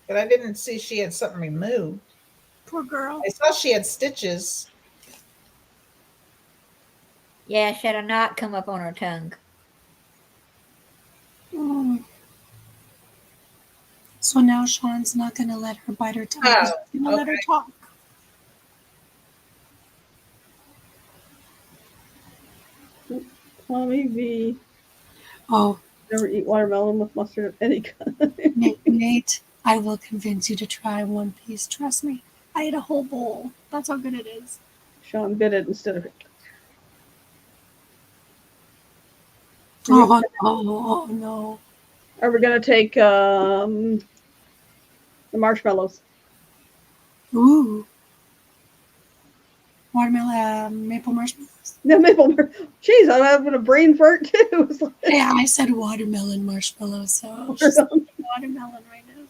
but I didn't see she had something removed. Poor girl. I saw she had stitches. Yeah, she had a knot come up on her tongue. Mm. So now Sean's not going to let her bite her tongue. Oh, He's going to let her okay. talk. Tommy V. Oh, Never eat watermelon with mustard of any kind. Nate, I will convince you to try one piece. Trust me. I ate a whole bowl. That's how good it is. Sean bit it instead of. Oh, no. Are we gonna take the marshmallows? Ooh. Watermelon, maple marshmallows. No maple. Jeez, I'm having a brain fart too. It's like- Yeah, I said watermelon marshmallows, so she's watermelon right now.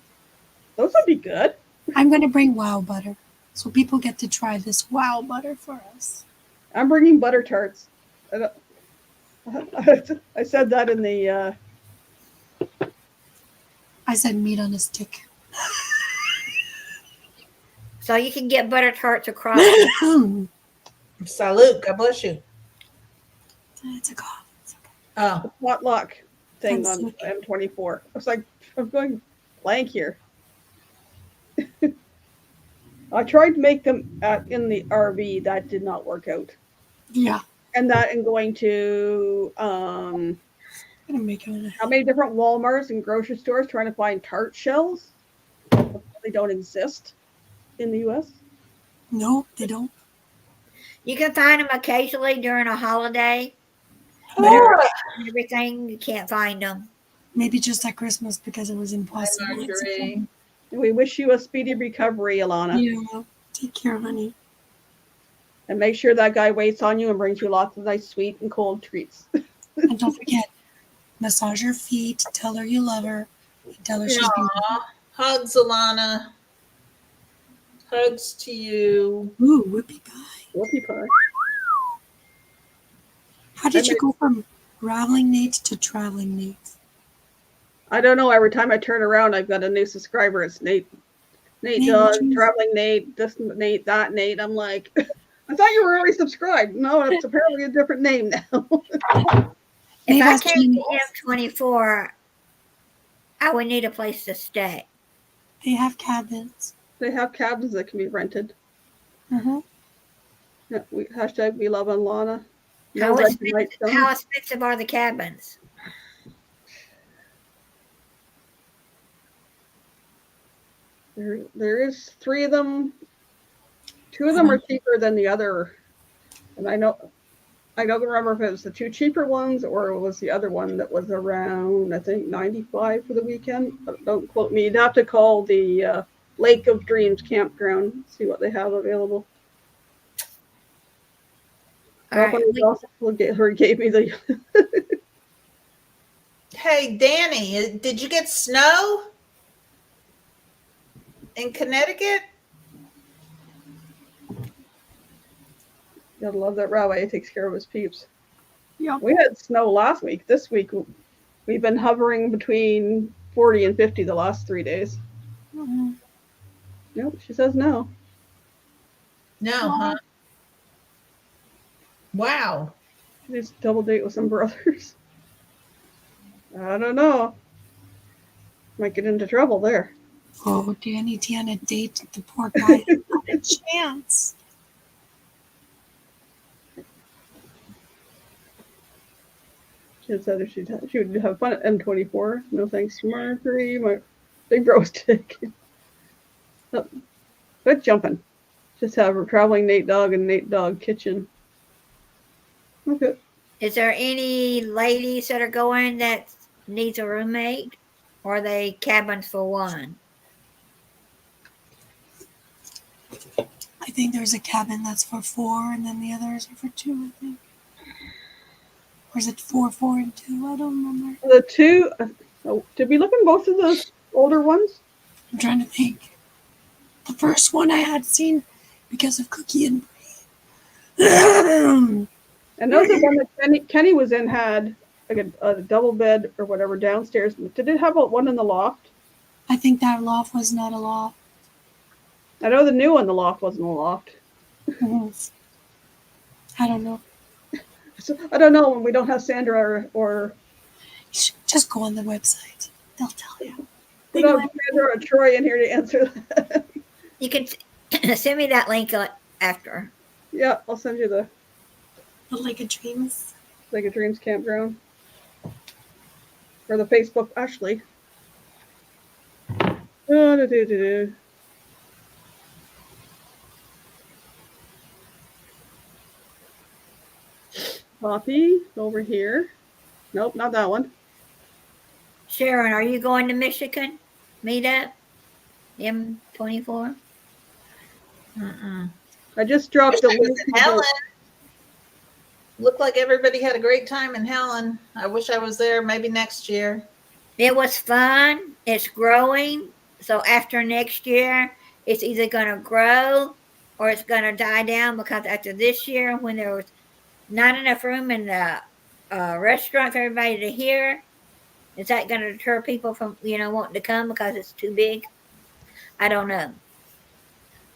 Those would be good. I'm going to bring wow butter, so people get to try this wow butter for us. I'm bringing butter tarts. I said that in the. I said meat on a stick. So you can get butter tarts across. Salute. God bless you. It's a cough. Oh, potluck thing That's on okay. M24. I was like, I'm going blank here. I tried to make them in the RV. That did not work out. Yeah. And going to I'm going to make it. how many different Walmarts and grocery stores trying to find tart shells? They don't exist in the U.S. No, they don't. You can find them occasionally during a holiday. Everything, you can't find them. Maybe just at Christmas because it was hi, impossible. Marjorie. We wish you a speedy recovery, Alana. Yeah. Take care, honey. And make sure that guy waits on you and brings you lots of nice sweet and cold treats. And don't forget, massage her feet. Tell her you love her. Tell her she's beautiful. Aw, hugs, Alana. Hugs to you. Ooh, whoopie pie. Whoopie pie. How did you go from raveling Nate to traveling Nate? I don't know. Every time I turn around, I've got a new subscriber. It's Nate. Nate Nate, Dog, jeez. Traveling Nate, this Nate, that Nate. I'm like, I thought you were already subscribed. No, it's apparently a different name now. If Nate I has came to channels. M24, I would need a place to stay. They have cabins. They have cabins that can be rented. Mm-hmm. Yeah, hashtag we love Lana. No How rented night expensive, zones. how expensive are the cabins? There is 3 of them. 2 of them are cheaper than the other, and I don't remember if it was the 2 cheaper ones or it was the other one that was around, I think, $95 for the weekend. But don't quote me. You'd have to call the Lake of Dreams campground, see what they have available. All right, Who gave me the. Hey, Danny, did you get snow in Connecticut? Gotta love that rabbi. He takes care of his peeps. Yep. We had snow last week. This week, we've been hovering between 40 and 50 the last 3 days. Mm-hmm. Nope, she says no. No, huh? Wow. She needs to double date with some brothers. I don't know. Might get into trouble there. Oh, Danny D on a date with the poor guy. Not a chance. She had said if she would have fun at M24. No thanks to Marjorie. My big bro's taking. Quit jumping. Just have her traveling Nate Dog and Nate Dog kitchen. Okay. is there any ladies that are going that needs a roommate? Or are they cabins for one? I think there's a cabin that's for 4, and then the others are for 2, I think. Or is it 4, 4, and 2? I don't remember. The 2. Did we look in both of the older ones? I'm trying to think. The first one I had seen because of Cookie and Brie. I know the one that Kenny was in had like a double bed or whatever downstairs. Did it have one in the loft? I think that loft was not a loft. I know the new one, the loft wasn't a loft. I don't know. So, I don't know when we don't have Sandra or You should just go on the website. They'll tell you. we don't have Sandra or Troy in here to answer that. You can send me that link after. Yeah, I'll send you the Lake of Dreams. Lake of Dreams campground. Or the Facebook, actually. Poppy over here. Nope, not that one. Sharon, are you going to Michigan? Meetup? M24? I just dropped the I was link. in Helen. Looked like everybody had a great time in Helen. I wish I was there maybe next year. It was fun. It's growing. So after next year, it's either going to grow or it's going to die down, because after this year, when there was not enough room in the restaurant for everybody to hear, is that going to deter people from, wanting to come because it's too big? I don't know.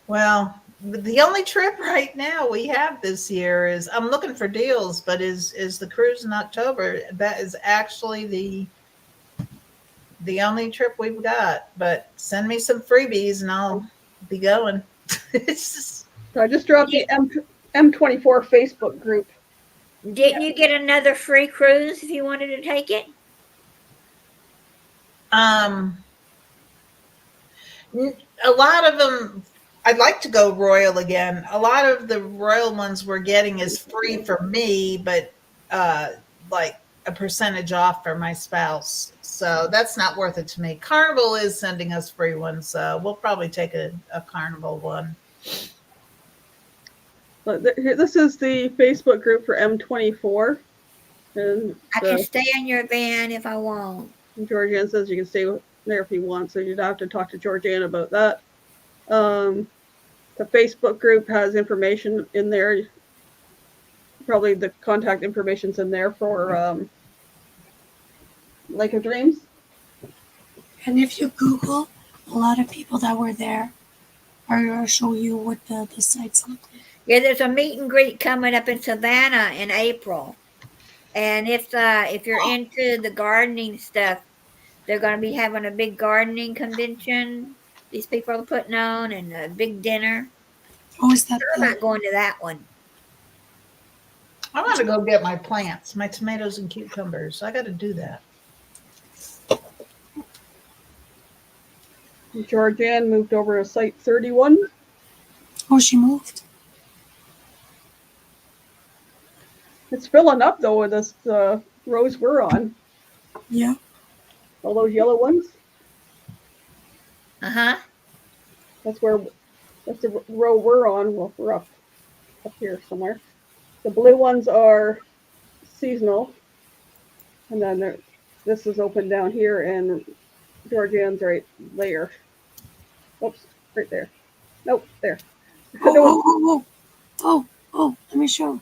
Well, the only trip right now we have this year is, I'm looking for deals, but is the cruise in October. That is actually the only trip we've got. But send me some freebies and I'll be going. It's just, So I just dropped the M24 Facebook group. Didn't you get another free cruise if you wanted to take it? a lot of them, I'd like to go Royal again. A lot of the Royal ones we're getting is free for me, but like a percentage off for my spouse. So that's not worth it to me. Carnival is sending us free ones, so we'll probably take a Carnival one. But this is the Facebook group for M24. And I can stay in your van if I want. Georgianne says you can stay there if you want, so you'd have to talk to Georgianne about that. The Facebook group has information in there. Probably the contact information's in there for Lake of Dreams. And if you Google a lot of people that were there are going to show you what the sites look like. Yeah, there's a meet and greet coming up in Savannah in April. And if you're into the gardening stuff, they're going to be having a big gardening convention. These people are putting on and a big dinner. Oh, is that I'm not going to that one. I want to go get my plants, my tomatoes and cucumbers. I got to do that. Georgianne moved over to site 31. Oh, she moved. It's filling up though with this rows we're on. Yeah. All those yellow ones. Uh-huh. That's the row we're on. Well, we're up here somewhere. The blue ones are seasonal, and then this is open down here, and Georgianne's right there. Oops, right there. Nope, there. Oh, let me show.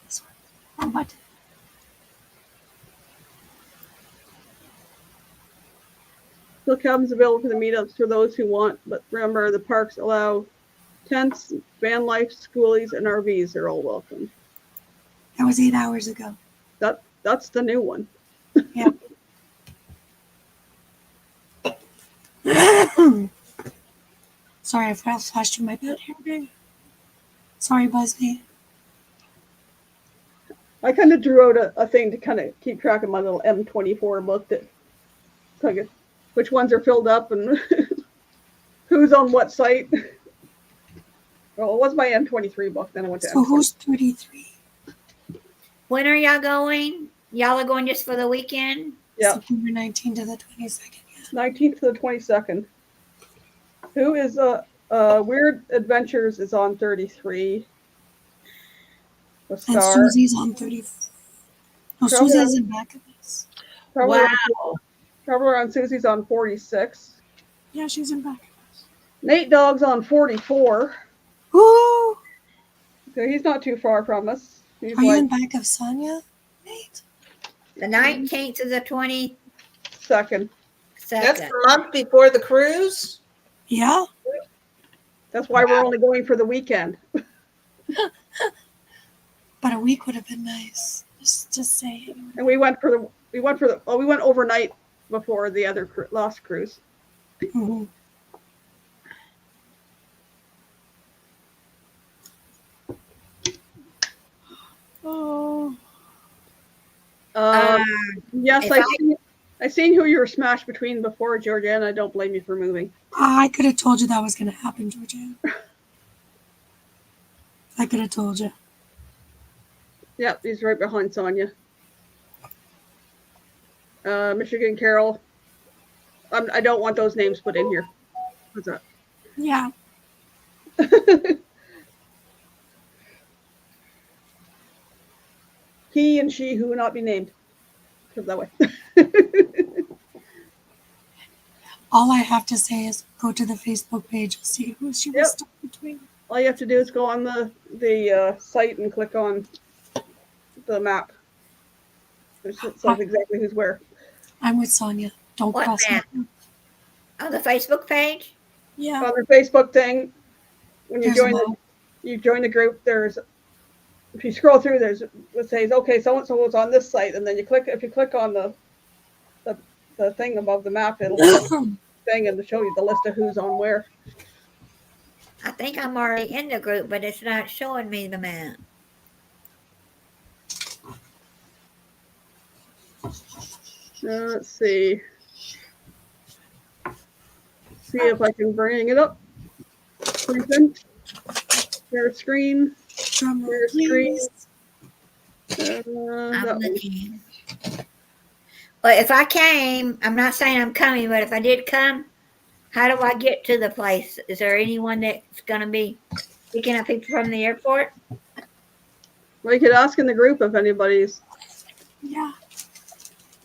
This one. What? Still cabins available for the meetups for those who want, but remember the parks allow tents, van life, schoolies, and RVs. They're all welcome. That was 8 hours ago. That's the new one. Yeah. Sorry, I flashed you my bad hair. Sorry, Busby. I kind of drew out a thing to kind of keep track of my little M24 book that which ones are filled up and who's on what site. Well, it was my M23 book. Then I went to So M23. who's 33? When are y'all going? Y'all are going just for the weekend? Yeah, September 19th to the 22nd. Yeah. 19th to the 22nd. Who is Weird Adventures is on 33. The And Star. Susie's on 30. No, Traveler- Susie's in back of us. Traveler on Susie's on 46. Yeah, she's in back of us. Nate Dogg's on 44. Ooh! So he's not too far from us. He's Are you like in back of Sonia, Nate? The 19th to the 22nd. second. That's the month before the cruise. Yeah. That's why we're only going for the weekend. But a week would have been nice. Just saying. And we went overnight before the other last cruise. Mhm. Oh. Yes, I seen who you were smashed between before, Georgia, and I don't blame you for moving. I could have told you that was going to happen, Georgia. I could have told you. Yep, he's right behind Sonia. Michigan Carol. I don't want those names put in here. What's that? Yeah. He and she who will not be named. Put it that way. All I have to say is go to the Facebook page. You'll see who she was stuck between. All you have to do is go on the site and click on the map. It says exactly who's where. I'm with Sonia. Don't What cross map? me. On the Facebook page? Yeah. On their Facebook thing, when you There's a join the group, if you scroll through, it says, okay, so-and-so was on this site, and then if you click on the thing above the map, it'll thing and show you the list of who's on where. I think I'm already in the group, but it's not showing me the map. Let's see. See if I can bring it up. Share screen. Drum roll, Share screen. please. I'm looking. Well, if I came, I'm not saying I'm coming, but if I did come, how do I get to the place? Is there anyone that's going to be picking up people from the airport? Well, you could ask in the group if anybody's, Yeah.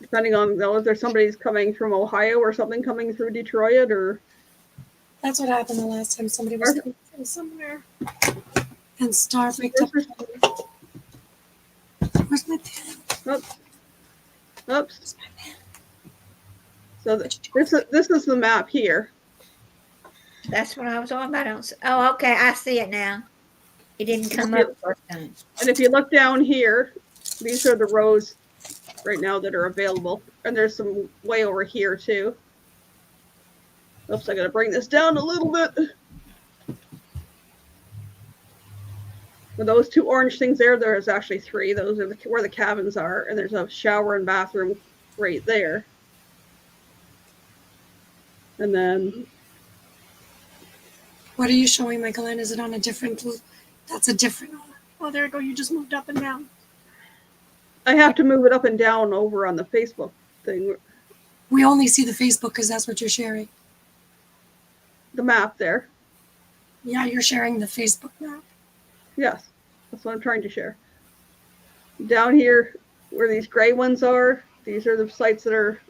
depending on if there's somebody's coming from Ohio or something coming through Detroit or. That's what happened the last time somebody was coming from somewhere. And Star picked up. Where's my pen? Oops. Where's my pen? So this is the map here. That's what I was on about. Oh, okay. I see it now. It didn't come up first time. And if you look down here, these are the rows right now that are available. And there's some way over here too. Oops, I gotta bring this down a little bit. For those two orange things there's actually three. Those are where the cabins are. And there's a shower and bathroom right there. And then... What are you showing, Michael? Is it on a different... That's a different one. Oh, there you go. You just moved up and down. I have to move it up and down over on the Facebook thing. We only see the Facebook because that's what you're sharing. The map there. Yeah, you're sharing the Facebook map. Yes, that's what I'm trying to share. Down here, where these gray ones are, these are the sites that are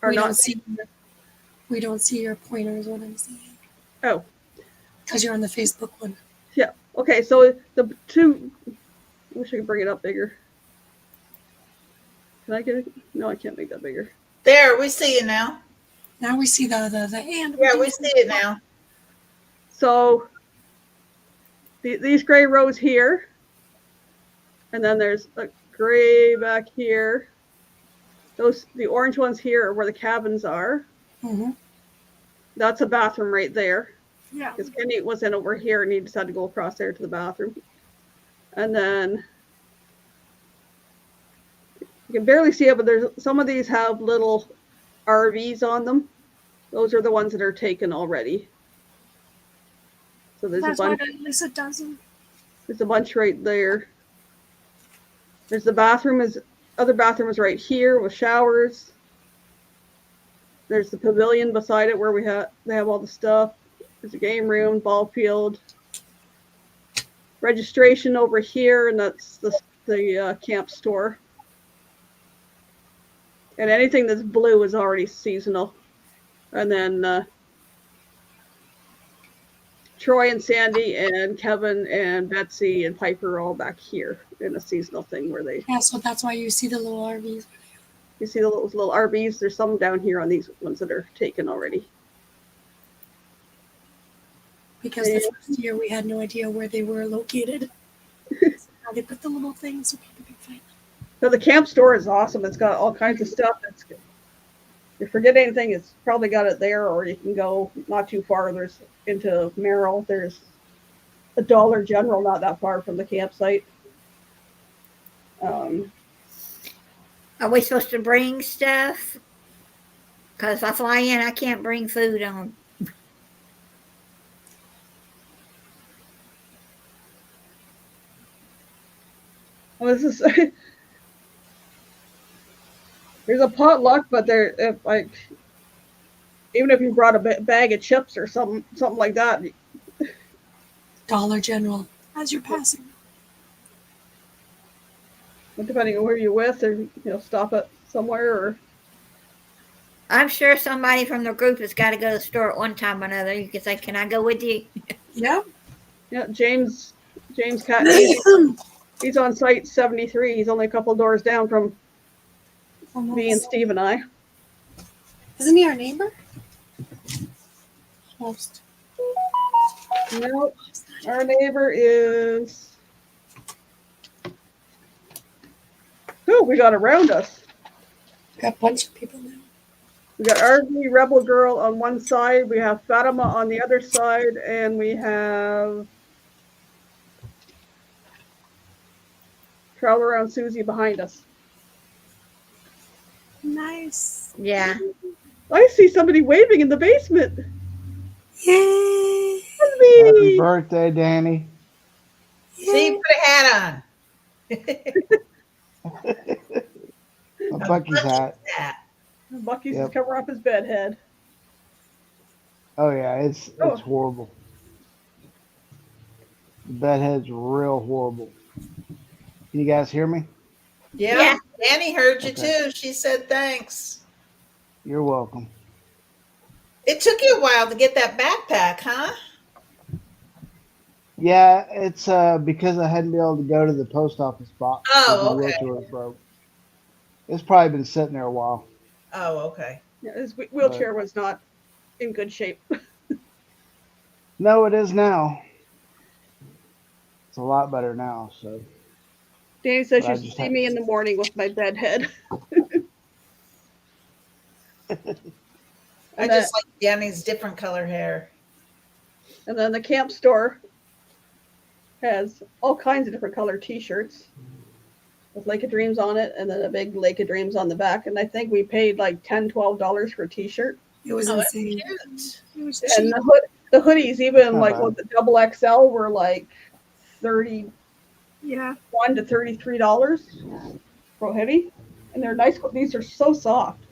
We not. We don't see your pointer is what I'm saying. Oh. Because you're on the Facebook one. Yeah. Okay, so the two... I wish I could bring it up bigger. Can I get it? No, I can't make that bigger. There, we see it now. Now we see the hand. Yeah, we see it now. So these gray rows here, and then there's a gray back here. The orange ones here are where the cabins are. Mm-hmm. That's a bathroom right there. Yeah. Because Kenny was in over here and he decided to go across there to the bathroom. And then you can barely see it, but there's some of these have little RVs on them. Those are the ones that are taken already. So there's That's a bunch. why Lisa doesn't. There's a bunch right there. There's the bathroom other bathroom is right here with showers. There's the pavilion beside it where they have all the stuff. There's a game room, ball field. Registration over here, and that's the camp store. And anything that's blue is already seasonal. And then Troy and Sandy and Kevin and Betsy and Piper are all back here in a seasonal thing where they... Yeah, so that's why you see the little RVs. You see those little RVs? There's some down here on these ones that are taken already. Because the first year we had no idea where they were located. So now they put the little things so people can find them. So the camp store is awesome. It's got all kinds of stuff. If you forget anything, it's probably got it there, or you can go not too far. There's into Merrill. There's a Dollar General not that far from the campsite. Are we supposed to bring stuff? Because if I fly in, I can't bring food on. Well, this is there's a potluck, but even if you brought a bag of chips or something like that. Dollar General as you're passing. Depending on where you're with, or stop at somewhere, or I'm sure somebody from the group has got to go to the store at one time or another. You can say, "Can I go with you?" Yeah. Yeah, James Cat. He's on site 73. He's only a couple doors down from me and Steve and I. Isn't he our neighbor? Almost. No, our neighbor is. Who we got around us? Got a bunch of people now. We got RV Rebel Girl on one side. We have Fatima on the other side, and we have Travel Around Susie behind us. Nice. Yeah. I see somebody waving in the basement. Yay! Happy birthday, Danny. See, put a hat on. A Bucky's hat. Bucky's is covering up his bed head. Oh yeah, it's horrible. The bed head's real horrible. Can you guys hear me? Yeah. Danny heard you Okay. too. She said thanks. You're welcome. It took you a while to get that backpack, huh? Yeah, it's because I hadn't been able to go to the post office box. Oh, because my okay. wheelchair was broke. It's probably been sitting there a while. Oh, okay. Yeah, his wheelchair was not in good shape. No, it is now. It's a lot better now. So, Danny says but you I should just see had. me in the morning with my bed head. I And then, just like Danny's different color hair. and then the camp store has all kinds of different color T-shirts with Lake of Dreams on it, and then a big Lake of Dreams on the back. And I think we paid like $10-12 for a T-shirt. It was Oh, that's insane. cute. It was And cheap. the hoodies, That's even not like bad. with the double XL, were like $31 Yeah. to $33 for a hoodie, and they're nice. These are so soft.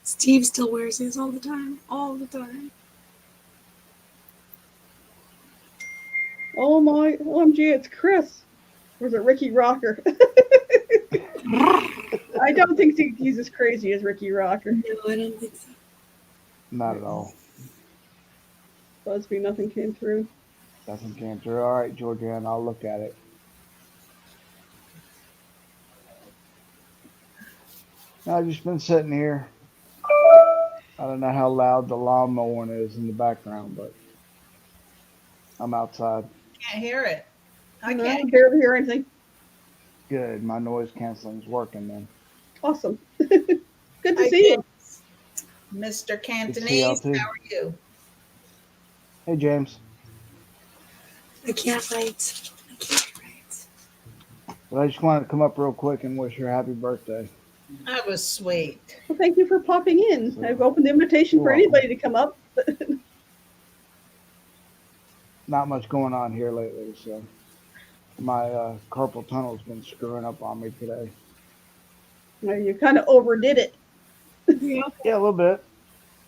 Steve still wears his all the time. All the time. Oh my, OMG, it's Chris. Or is it Ricky Rocker? I don't think he's as crazy as Ricky Rocker. No, I don't think so. Not at all. Busby, nothing came through. Nothing came through. All right, Georgianne, I'll look at it. I've just been sitting here. I don't know how loud the lawn mowing is in the background, but I'm outside. Can't hear it. I No, can't. barely hear anything. Good. My noise canceling's working then. Awesome. Good to Hi, see you. Mr. Good to see y'all Cantonese, too. how are you? Hey, James. I can't write. I can't write. But I just wanted to come up real quick and wish her happy birthday. That was sweet. Well, thank you for popping in. So, I've opened the invitation you're for welcome. anybody to come up. Not much going on here lately, so my carpal tunnel's been screwing up on me today. Well, you kind of overdid it. Yeah. Yeah, a little bit.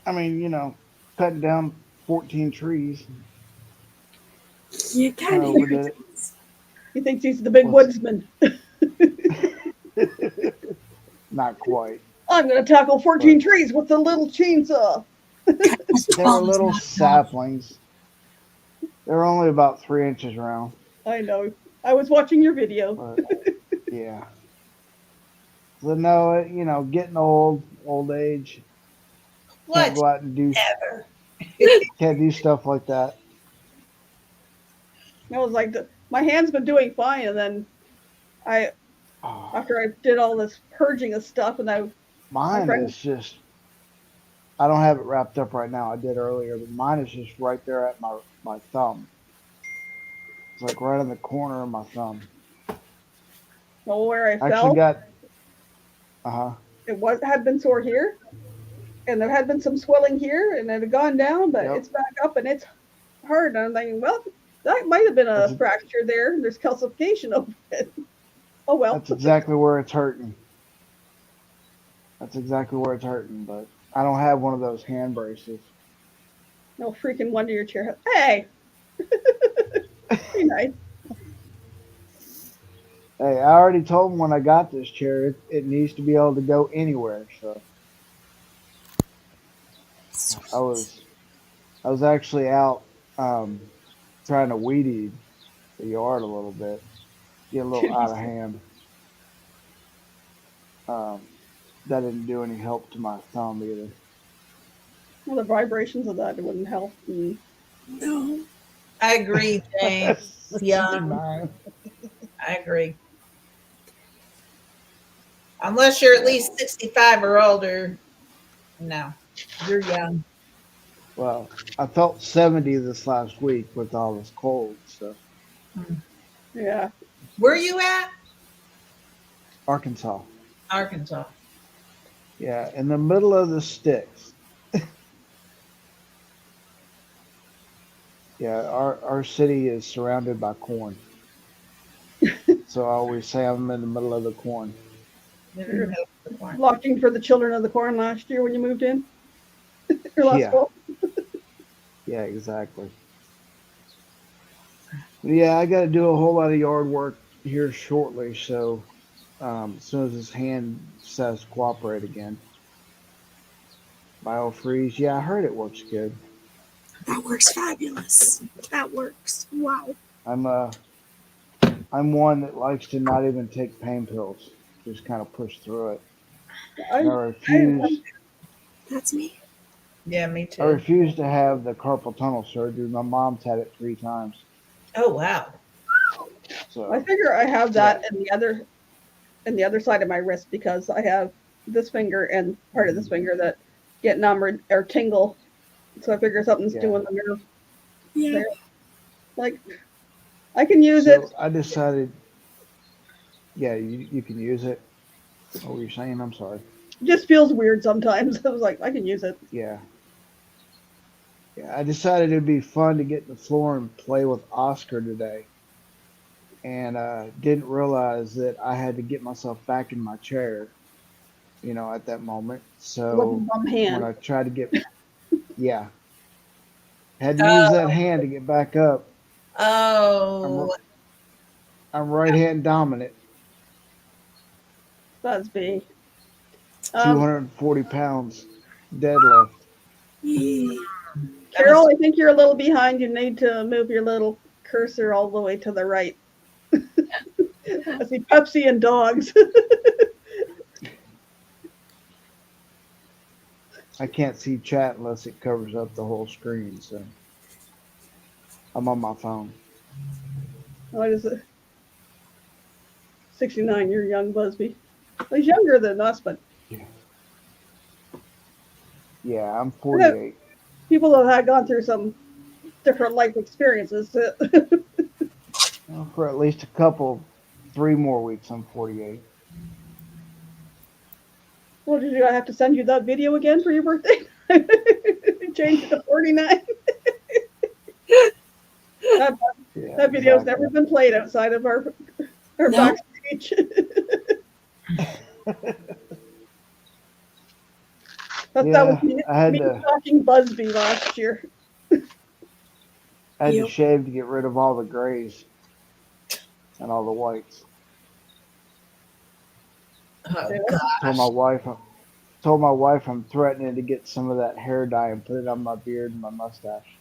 I mean, cutting down 14 trees. You Kind kind of of overdid it. He thinks he's the big What's- woodsman. Not quite. I'm going to tackle 14 trees with the little chainsaw. They were little saplings. They were only about 3 inches round. I know. I was watching your video. But yeah. So no, getting old age. Can't What? go out and Ever? can't do stuff like that. I was like, my hand's been doing fine, and then Oh, after I did all this purging of stuff, and mine friend- is just. I don't have it wrapped up right now. I did earlier, but mine is just right there at my thumb. It's like right in the corner of my thumb. where I I fell, actually got. it had been sore here, and there had been some swelling here, and it had gone down, but Yep. it's back up, and it's hard. And I'm thinking, well, that might have been a That's- fracture there. There's calcification over it. Oh well. That's exactly where it's hurting. That's exactly where it's hurting, but I don't have one of those hand braces. No freaking wonder your chair. Hey, be nice. Hey, I already told him when I got this chair, it needs to be able to go anywhere. So I was actually out trying to weed eat the yard a little bit, get a little out of hand. That didn't do any help to my thumb either. Well, the vibrations of that wouldn't help. No. I agree, James. Young. Mine. I agree. Unless you're at least 65 or older, no, you're young. Well, I felt 70 this last week with all this cold stuff. Yeah. Where you at? Arkansas. Arkansas. Yeah, in the middle of the sticks. Yeah, our city is surrounded by corn. So I always say I'm in the middle of the corn. Locking for the children of the corn last year when you moved in. Or last Yeah. fall. Yeah, exactly. But yeah, I got to do a whole lot of yard work here shortly. So as soon as his hand says cooperate again, biofreeze. Yeah, I heard it works good. That works fabulous. That works. Wow. I'm one that likes to not even take pain pills. Just kind of push through it. I refuse. That's me. Yeah, me I too. refuse to have the carpal tunnel surgery. My mom's had it 3 times. Oh wow. So I figure I have that in the other side of my wrist because I have this finger and part of this finger that get numb or tingle. So I figure something's Yeah. doing the nerve Yeah. there. Like I can use so it. I decided. Yeah, you can use it. What were you saying? I'm sorry. It just feels weird sometimes. I was like, I can use it. Yeah. Yeah, I decided it'd be fun to get in the floor and play with Oscar today, and didn't realize that I had to get myself back in my chair, at that moment. With So one when hand. I tried to yeah, had to use that Oh, hand to get back up. I'm oh, I'm right hand dominant, Busby. 240 pounds, deadlift. Yeah. that Carol, must. I think you're a little behind. You need to move your little cursor all the way to the right. I see Pepsi and dogs. I can't see chat unless it covers up the whole screen. So I'm on my phone. What is it? 69. You're young, Busby. Well, he's younger than us, but Yeah, I'm I know 48. people have had gone through some different life experiences. Well, for at least 3 more weeks, I'm 48. What did you? I have to send you that video again for your birthday? Change it to 49. that, Yeah, that video's exactly. never been played outside of our No. backstage. That was Yeah, I had me to talking Busby last year. Yep. shave to get rid of all the grays and all the whites. Oh Told my gosh. wife told my wife I'm threatening to get some of that hair dye and put it on my beard and my mustache.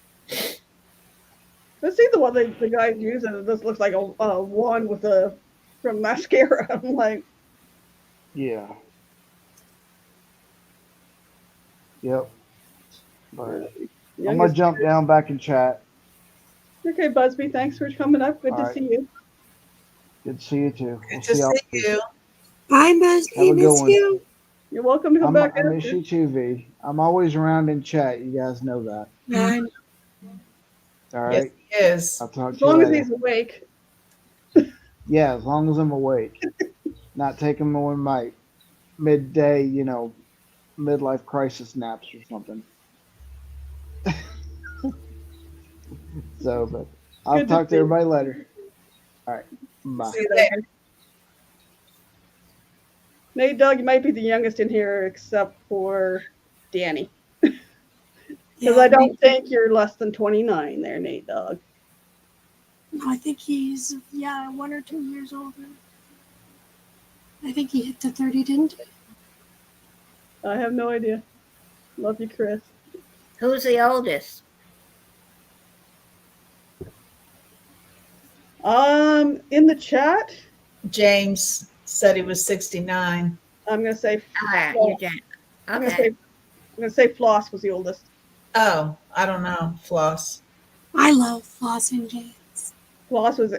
Let's see the one the guy's using. It just looks like a wand with a from mascara. I'm like, Yeah. Yep. But I'm gonna youngest. jump down back in chat. Okay, Busby, thanks for coming up. Good All to right. see you. Good to see you too. Good We'll to see y'all. see you. Bye, Have Busby. a good Miss one. you. You're welcome to come back I miss after. you too, V. I'm always around in chat. You guys know that. Bye. All Yes, right. he is. I'll talk As to you long as later. he's awake. Yeah, as long as I'm awake. Not taking more my midday, midlife crisis naps or something. So, but I'll Good to talk to see you. everybody later. All right. Bye. See you later. Nate Dog, you might be the youngest in here except for Danny. Because Yeah, I don't think you're less than 29 there, Nate Dog. No, I think he's 1 or 2 years older. I think he hit the 30, didn't he? I have no idea. Love you, Chris. Who's the oldest? In the chat, James said he was 69. I'm gonna say Ah, Floss. you're Jan. I'm Okay. gonna say Floss was the oldest. Oh, I don't know. Floss. I love Floss and James. Floss was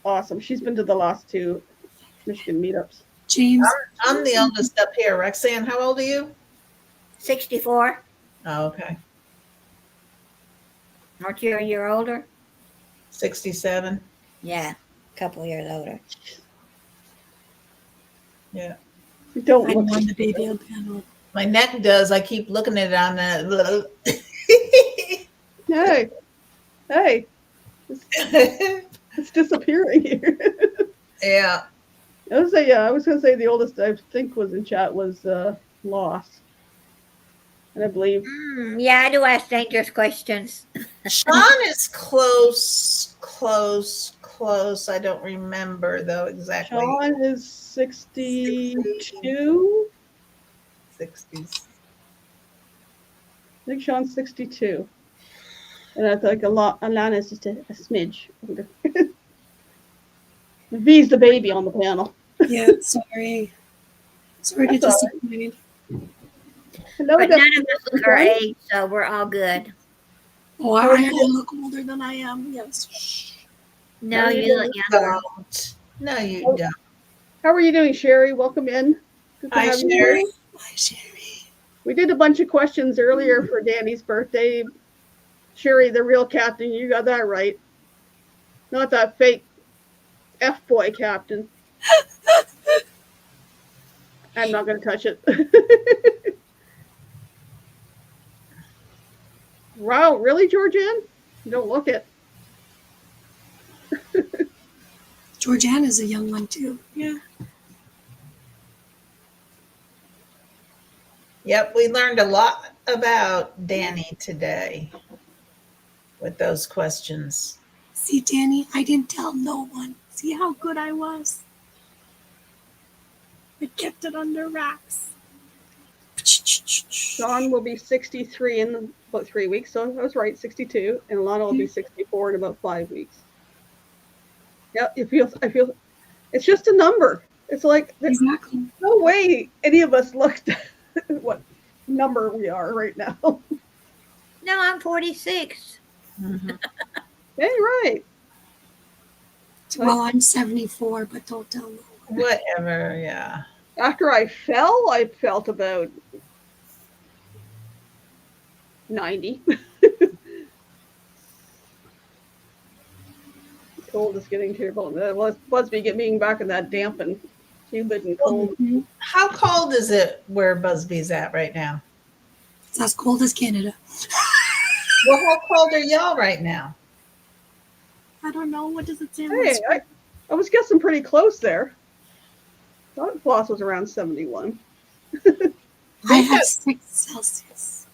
awesome. She's been to the last 2 Michigan meetups. James. I'm the oldest up here. Roxanne, how old are you? 64. Oh, okay. Aren't you a year older? 67. Yeah, a couple years older. Yeah. You don't I'm look. on the baby on panel. My neck does. I keep looking at it on that. Hey, it's disappearing here. Yeah. I was gonna say the oldest I think was in chat was Lost, and I believe Yeah, I do ask dangerous questions. Sean is close. I don't remember though exactly. Sean is 62. 60s. I think Sean's 62, and I think Alana's just a smidge older. V's the baby on the panel. Yeah, sorry. Sorry to That's all disappoint. Hello, But none of Dustin. us look our age, so we're all good. Oh, How are I you doing? look older than I am. Yes. No, How are you you look doing? younger. Don't. No, you Oh, don't. How are you doing, Sherry? Welcome in. Good to Hi, have you Sherry. here. Hi, Sherry. We did a bunch of questions earlier for Danny's birthday. Sherry, the real captain, you got that right. Not that fake F boy captain. I'm not going to touch it. Wow, really, Georgianne? You don't look it. Georgiana's a young one too. Yeah. Yep, we learned a lot about Danny today with those questions. See, Danny, I didn't tell no one. See how good I was? I kept it under wraps. Sean will be 63 in about 3 weeks, so I was right, 62, and Alana will be 64 in about 5 weeks. Yeah, I feel it's just a number. It's like there's Exactly. no way any of us looked at what number we are right now. No, I'm 46. Mhm. Hey, right. Well, I'm 74, but don't tell no one. Whatever, yeah. After I fell, I felt about 90. Cold is getting terrible. That was me being back in that damp and humid and cold. Mhm. How cold is it where Busby's at right now? It's as cold as Canada. Well, how cold are y'all right now? I don't know. What does it say on my Hey, screen? I was guessing pretty close there. Thought Floss was around 71. I had 6 Celsius.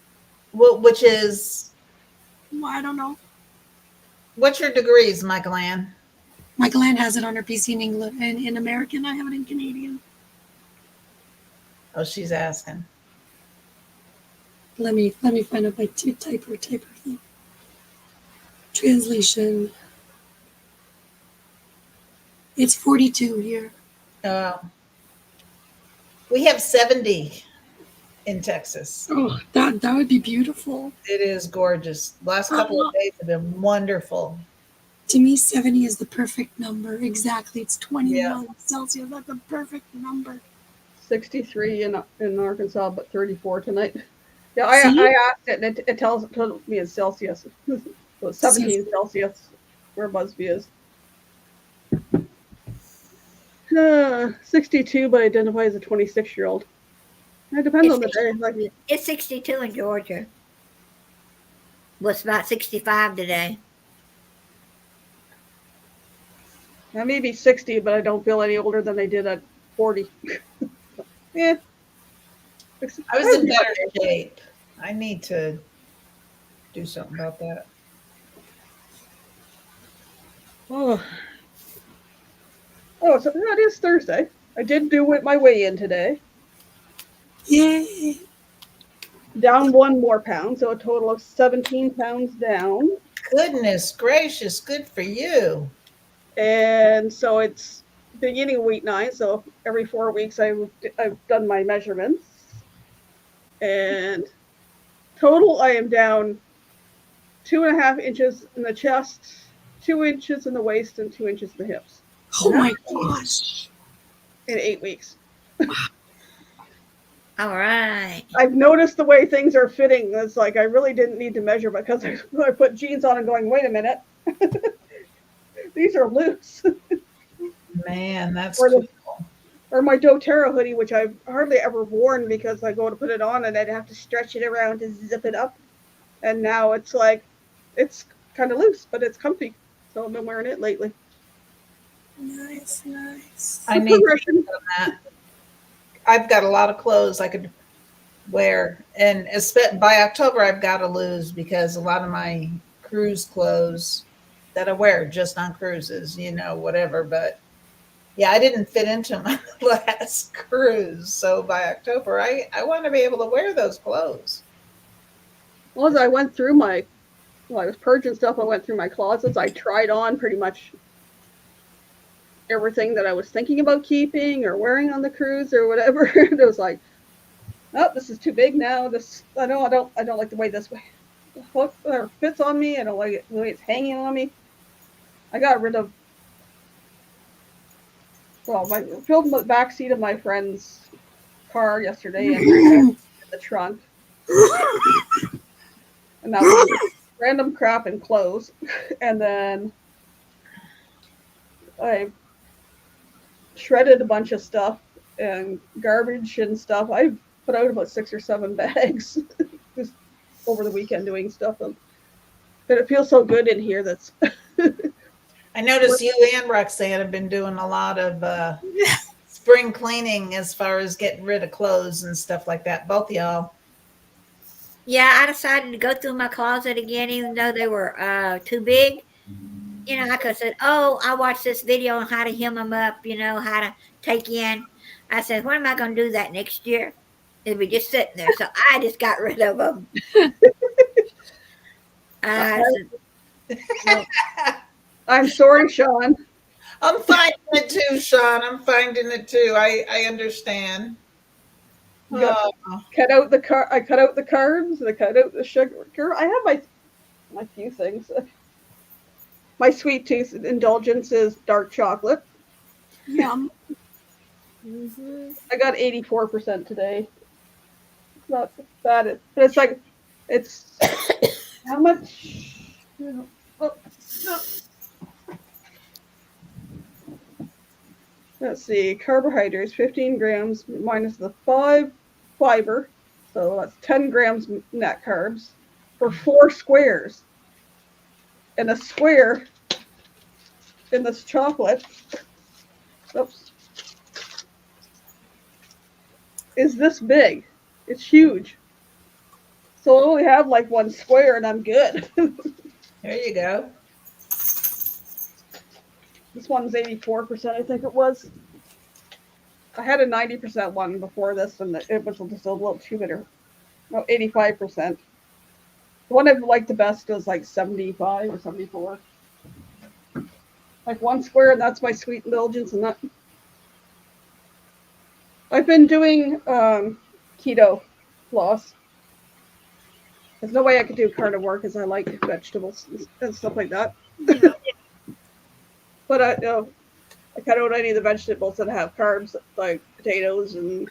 Well, which is, Well, I don't know. what's your degrees, Michael Ann? My Glenn has it on her PC in English and in American. I have it in Canadian. Oh, she's asking. Let me find out my typer thing. Translation. It's 42 here. We have 70 in Texas. Oh, that would be beautiful. It is gorgeous. Last couple of days have been wonderful. To me, 70 is the perfect number. Exactly. It's 21 Yeah. Celsius. That's a perfect number. 63 in Arkansas, but 34 tonight. Yeah, I asked it, and it told me in Celsius. So it's 17 Celsius where Busby is. 62, but identifies as a 26-year-old. It depends on the day. Like, It's 62 in Georgia. Well, it's about 65 today. I may be 60, but I don't feel any older than I did at 40. Yeah. I was in better shape. I need to do something about that. Oh, so that is Thursday. I did do my weigh-in today. Yay. Down 1 more pound, so a total of 17 pounds down. Goodness gracious, good for you. And so it's beginning of week 9. So every 4 weeks I've done my measurements. And total, I am down 2.5 inches in the chest, 2 inches in the waist, and 2 inches in the hips Oh my gosh. in 8 weeks. All right. I've noticed the way things are fitting. It's like I really didn't need to measure because I put jeans on and going, wait a minute, these are loose. Man, that's Or cool. Or my doTERRA hoodie, which I've hardly ever worn because I go to put it on and I'd have to stretch it around to zip it up. And now it's like, it's kind of loose, but it's comfy. So I've been wearing it lately. Nice, nice. I need to work on that. I've got a lot of clothes I could wear, and by October I've got to lose because a lot of my cruise clothes that I wear just on cruises, whatever. But yeah, I didn't fit into my last cruise, so by October I want to be able to wear those clothes. Well, as I went through I was purging stuff. I went through my closets. I tried on pretty much everything that I was thinking about keeping or wearing on the cruise or whatever. It was like, oh, this is too big now. I don't like the way this hook or fits on me. I don't like it the way it's hanging on me. I got rid of, well, I filled the back seat of my friend's car yesterday and in the trunk. And that was random crap and clothes. And then I shredded a bunch of stuff and garbage and stuff. I put out about 6 or 7 bags just over the weekend doing stuff. But it feels so good in here. That's. I noticed you and Roxanne have been doing a lot of spring cleaning as far as getting rid of clothes and stuff like that. Both y'all. Yeah, I decided to go through my closet again, even though they were too big. You know, I could have said, "Oh, I watched this video on how to hem them up. You know, how to take in." I said, "When am I going to do that next year?" It'll be just sitting there. So I just got rid of them. I'm sorry, Sean. I'm finding it too, Sean. I'm finding it too. I understand. Cut out the I cut out the carbs. I cut out the sugar. I have my few things. My sweet tooth indulgence is dark chocolate. Yum. I got 84% today. It's not bad, but it's like it's how much? Oh, no. Let's see, carbohydrates, 15 grams minus the 5 fiber, so that's 10 grams net carbs for 4 squares. And a square in this chocolate, oops, is this big. It's huge. So I only have like 1 square and I'm good. There you go. This one's 84%, I think it was. I had a 90% one before this, and it was just a little too bitter. No, 85%. The one I liked the best was like 75 or 74. Like 1 square, and that's my sweet indulgence. And that I've been doing keto floss. There's no way I could do carnivore because I like vegetables and stuff like that. But I cut out any of the vegetables that have carbs, like potatoes and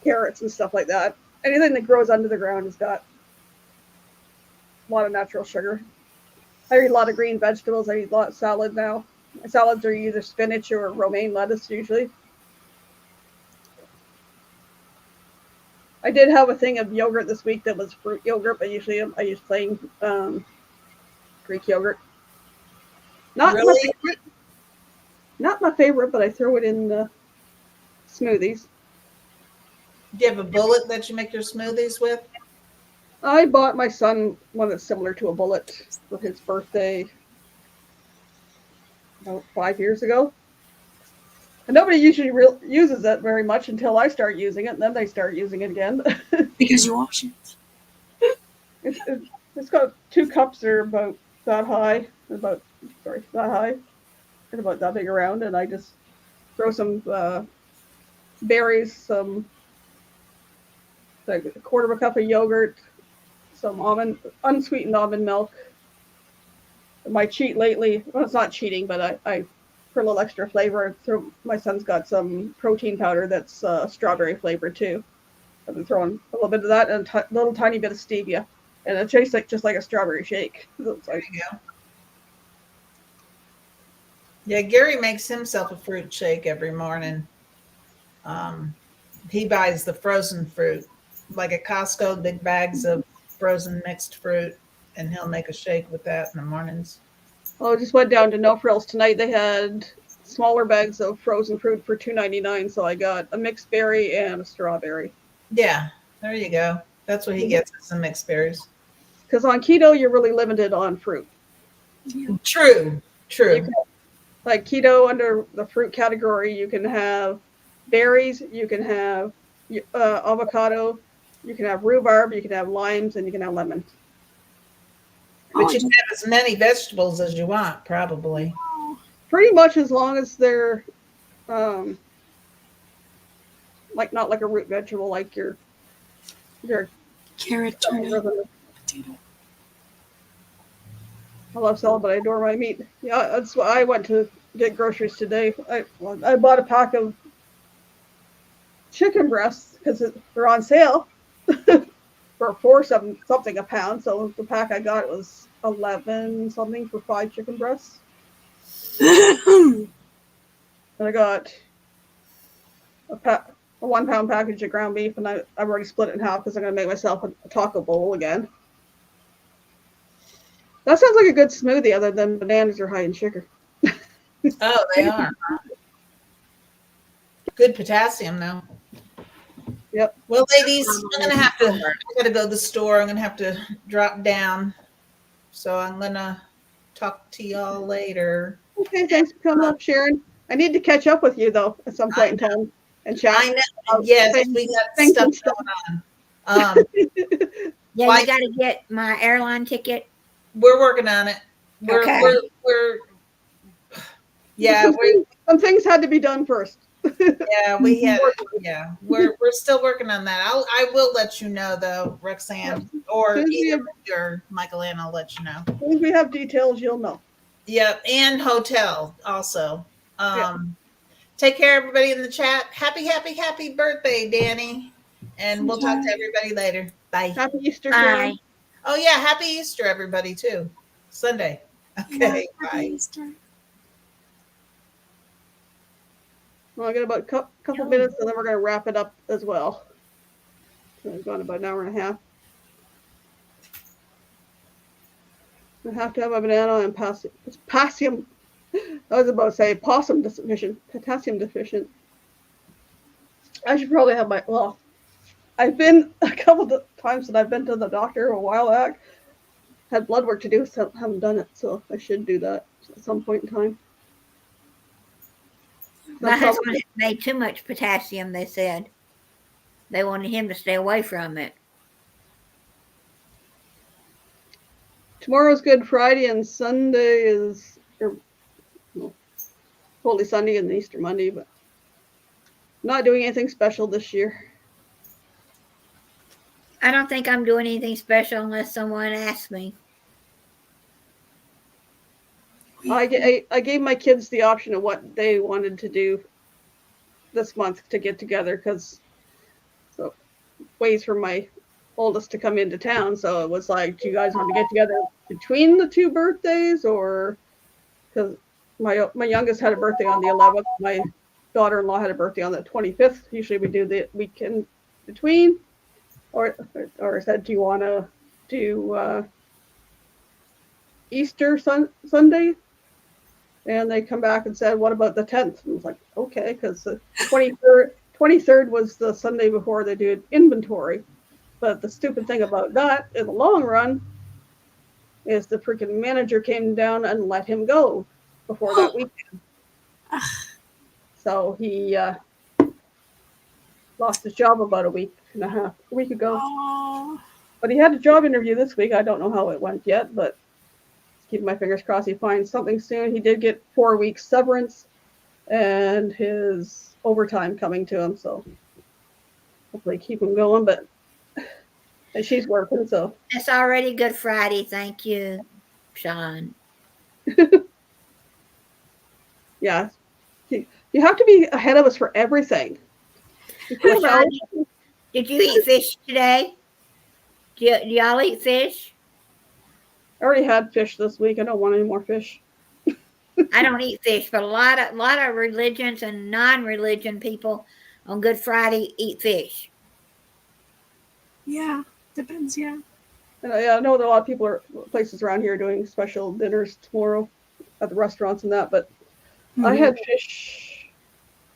carrots and stuff like that. Anything that grows under the ground has got a lot of natural sugar. I eat a lot of green vegetables. I eat a lot of salad now. My salads are either spinach or romaine lettuce usually. I did have a thing of yogurt this week that was fruit yogurt, but usually I use plain Greek yogurt. Not Really? my favorite. Not my favorite, but I throw it in the smoothies. Do you have a bullet that you make your smoothies with? I bought my son one that's similar to a bullet for his birthday about 5 years ago. And nobody usually uses it very much until I start using it, and then they start using it again. Because you wash it. It's got 2 cups that are about that high, that high, and about that big around, and I just throw some berries, like a quarter of a cup of yogurt, some unsweetened almond milk. My cheat lately, well, it's not cheating, but I for a little extra flavor, my son's got some protein powder that's strawberry flavored too. I've been throwing a little bit of that and a little tiny bit of stevia, and it tastes just like a strawberry shake. It's like, There you go. Yeah, Gary makes himself a fruit shake every morning. He buys the frozen fruit, like at Costco, big bags of frozen mixed fruit, and he'll make a shake with that in the mornings. I just went down to No Frills tonight. They had smaller bags of frozen fruit for $2.99, so I got a mixed berry and a strawberry. Yeah, there you go. That's what he gets, is some mixed berries. Because on keto, you're really limited on fruit. True. Like keto, under the fruit category, you can have berries, you can have avocado, you can have rhubarb, you can have limes, and you can have lemon. But you can have as many vegetables as you want, probably. pretty much as long as they're like not like a root vegetable, like your Carrot, turnip, potato. I love salad, but I adore my meat. Yeah, that's why I went to get groceries today. I bought a pack of chicken breasts because they're on sale for something a pound. So the pack I got was 11 something for 5 chicken breasts. And I got a 1 pound package of ground beef, and I've already split it in half because I'm going to make myself a taco bowl again. That sounds like a good smoothie, other than bananas are high in sugar. Oh, they are. Good potassium, though. Yep. Well, ladies, I gotta go to the store. I'm gonna have to drop down. So I'm gonna talk to y'all later. Okay, thanks for coming up, Sharon. I need to catch up with you though at some point in time and chat. I know. Yes, we got stuff going on. Yeah, Why- you got to get my airline ticket. We're working on it. Okay. We're yeah, Some things had to be done first. we're still working on that. I will let you know though, Roxanne, or either or Michael Ann, I'll let you know. As soon as we have details, you'll know. Yep, and hotel also. Take care, everybody in the chat. Happy birthday, Danny. And we'll talk to everybody later. Bye. Happy Easter, Bye. Sharon. Oh yeah, happy Easter, everybody too. Sunday. Okay, bye. Easter. Well, I got about a couple minutes, and then we're going to wrap it up as well. So we've gone about an hour and a half. I have to have a banana and potassium. I was about to say possum deficient, potassium deficient. I should probably have I've been a couple of times that I've been to the doctor a while back. Had blood work to do, so I haven't done it. So I should do that at some point in time. My husband made too much potassium, they said. They wanted him to stay away from it. Tomorrow's Good Friday and Sunday is Holy Sunday and Easter Monday, but not doing anything special this year. I don't think I'm doing anything special unless someone asks me. I gave my kids the option of what they wanted to do this month to get together, because so ways for my oldest to come into town. So it was like, do you guys want to get together between the 2 birthdays, or because my youngest had a birthday on the 11th, my daughter-in-law had a birthday on the 25th. Usually we do the weekend between, or said, do you want to do Easter Sunday? And they come back and said, what about the 10th? And I was like, okay, because the 23rd was the Sunday before they did inventory. But the stupid thing about that, in the long run, is the freaking manager came down and let him go before that weekend. So he lost his job about a week ago. Oh. But he had a job interview this week. I don't know how it went yet, but keeping my fingers crossed he finds something soon. He did get 4 weeks severance and his overtime coming to him, so hopefully keep him going. But and she's working, so It's already Good Friday. Thank you, Sean. yeah, you have to be ahead of us for everything. Well, Sean, did you eat fish today? Do y'all eat fish? I already had fish this week. I don't want any more fish. I don't eat fish, but a lot of religions and non-religion people on Good Friday eat fish. Yeah, depends. Yeah. And I know that a lot of people places around here doing special dinners tomorrow at the restaurants and that. But I had fish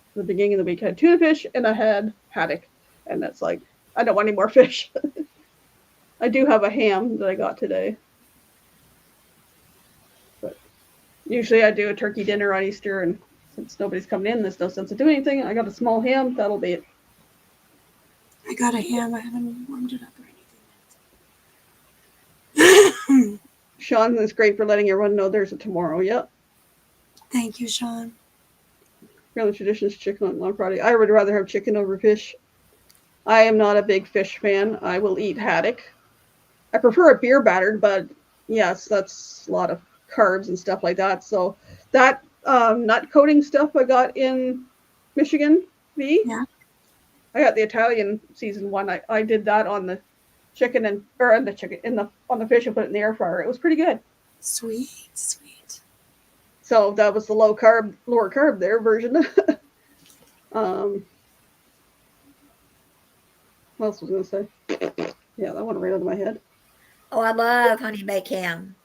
at the beginning of the week. I had tuna fish and I had haddock, and that's like, I don't want any more fish. I do have a ham that I got today. Usually I do a turkey dinner on Easter, and since nobody's coming in, there's no sense of doing anything. I got a small ham. That'll be it. I got a ham. I haven't warmed it up or anything. Sean is great for letting everyone know there's a tomorrow. Yep. Thank you, Sean. Family traditions chicken on Friday. I would rather have chicken over fish. I am not a big fish fan. I will eat haddock. I prefer it beer battered, but yes, that's a lot of carbs and stuff like that. So that nut coating stuff I got in Michigan V. Yeah. I got the Italian season one. I did that on the chicken and or on the chicken on the fish and put it in the air fryer. It was pretty good. Sweet, sweet. So that was the lower carb there version. What else was I gonna say? Yeah, that went right out of my head. Oh, I love honey baked ham.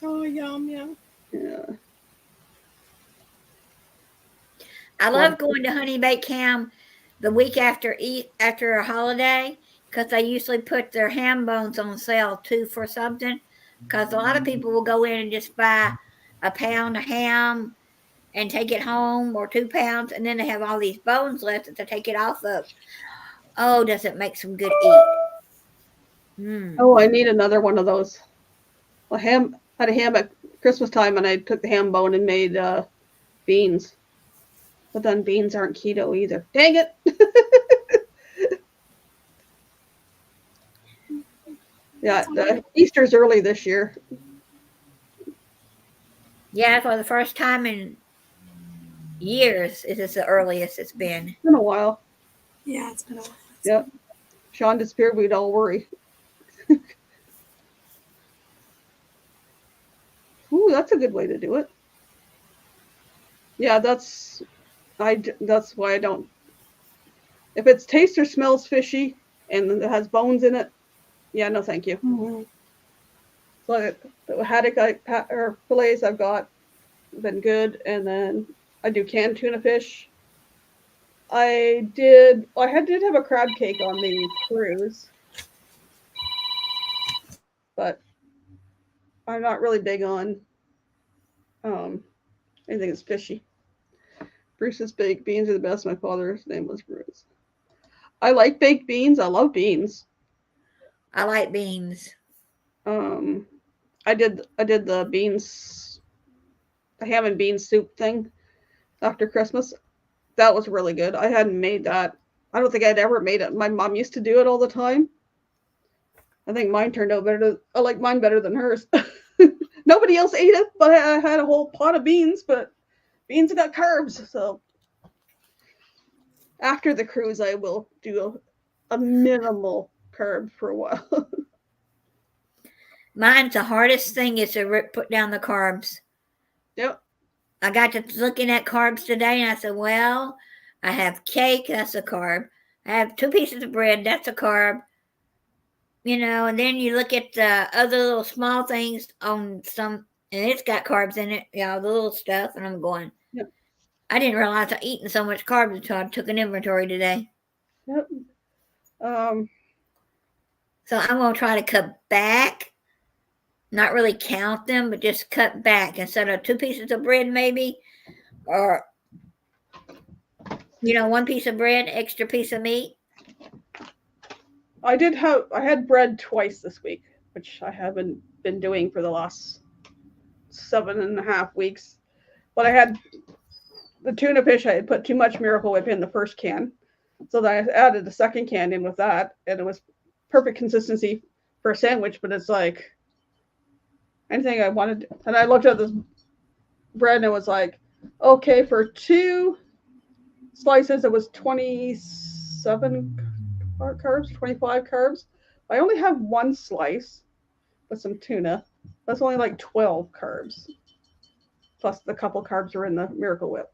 Oh, yum, yum. Yeah. I love going to honey baked ham the week after a holiday because they usually put their ham bones on sale too for something. Because a lot of people will go in and just buy a pound of ham and take it home, or 2 pounds, and then they have all these bones left that they take it off of. Oh, does it make some good eat? Mm. Oh, I need another one of those. I had a ham at Christmas time, and I took the ham bone and made beans. But then beans aren't keto either. Dang it! Yeah, Easter's early this year. Yeah, for the first time in years, it is the earliest it's been. It's been a while. Yeah, it's been a while. Yep. Sean disappeared. We'd all worry. Ooh, that's a good way to do it. Yeah, that's why I don't. If it tastes or smells fishy and it has bones in it, yeah, no, thank you. Mm-hmm. So the haddock or fillets I've got have been good, and then I do canned tuna fish. I did have a crab cake on the cruise, but I'm not really big on anything that's fishy. Bruce's baked beans are the best. My father's name was Bruce. I like baked beans. I love beans. I like beans. I did the beans, the ham and bean soup thing after Christmas. That was really good. I hadn't made that. I don't think I'd ever made it. My mom used to do it all the time. I think mine turned out better. I like mine better than hers. Nobody else ate it, but I had a whole pot of beans. But beans have got carbs, so after the cruise, I will do a minimal carb for a while. Mine's the hardest thing is to put down the carbs. Yep. I got to looking at carbs today, and I said, well, I have cake, that's a carb. I have 2 pieces of bread, that's a carb. You know, and then you look at the other little small things on some, and it's got carbs in it, you know, the little stuff, and I'm going, Yep. I didn't realize I eating so much carbs until I took an inventory today. Yep. So I'm going to try to cut back. Not really count them, but just cut back instead of 2 pieces of bread, maybe, or 1 piece of bread, extra piece of meat. I had bread twice this week, which I haven't been doing for the last 7.5 weeks. But I had the tuna fish. I had put too much Miracle Whip in the first can, so then I added the second can in with that, and it was perfect consistency for a sandwich. But it's like anything I wanted, and I looked at this bread and it was like, okay, for 2 slices it was 27 carbs, 25 carbs. I only have 1 slice with some tuna. That's only like 12 carbs, plus the couple carbs are in the Miracle Whip.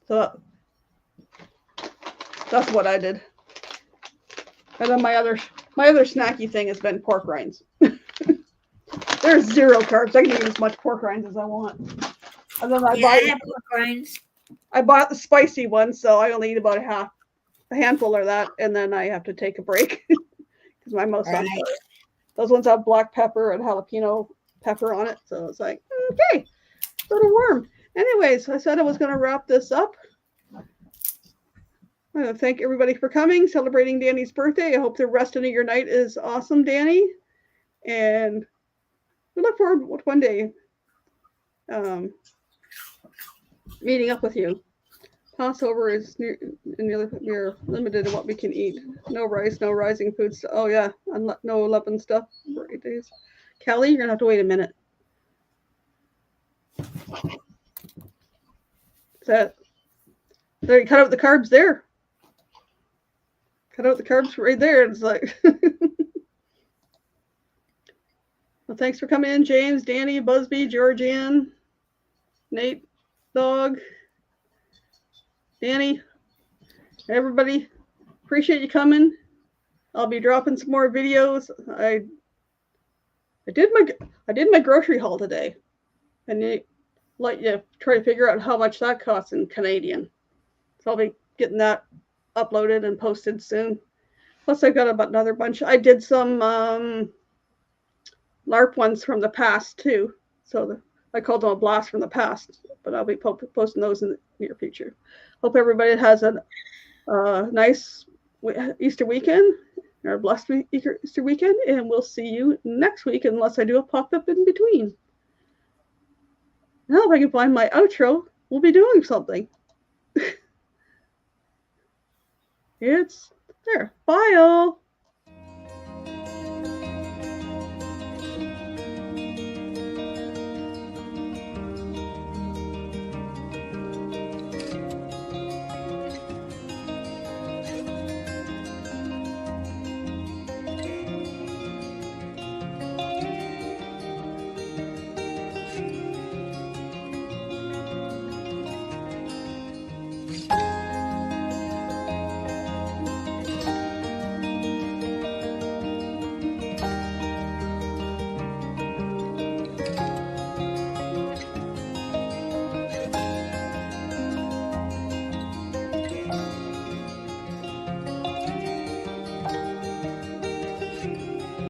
So that's what I did. And then my other snacky thing has been pork rinds. There's 0 carbs. I can eat as much pork rinds as I want. And then I have pork rinds. I bought the spicy one, so I only eat about a handful of that, and then I have to take a break because my mouth's on fire. Those ones have black pepper and jalapeno pepper on it, so it's like, okay, little worm. Anyways, I said I was going to wrap this up. I want to thank everybody for coming, celebrating Danny's birthday. I hope the rest of your night is awesome, Danny. And we look forward to one day meeting up with you. Passover is we're limited in what we can eat. No rice, no rising foods. Oh yeah, no leavened stuff for 8 days. Kelly, you're gonna have to wait a minute. There, you cut out the carbs there. Cut out the carbs right there. It's like, well, thanks for coming in, James, Danny, Busby, Georgianne, Nate, Dog, Danny, everybody. Appreciate you coming. I'll be dropping some more videos. I did my grocery haul today, and let you try to figure out how much that costs in Canadian. So I'll be getting that uploaded and posted soon. Plus, I got about another bunch. I did some LARP ones from the past too. So I called them a blast from the past, but I'll be posting those in the near future. Hope everybody has a nice Easter weekend, or a blessed Easter weekend, and we'll see you next week unless I do a pop-up in between. Now if I can find my outro, we'll be doing something. It's there. Bye, all.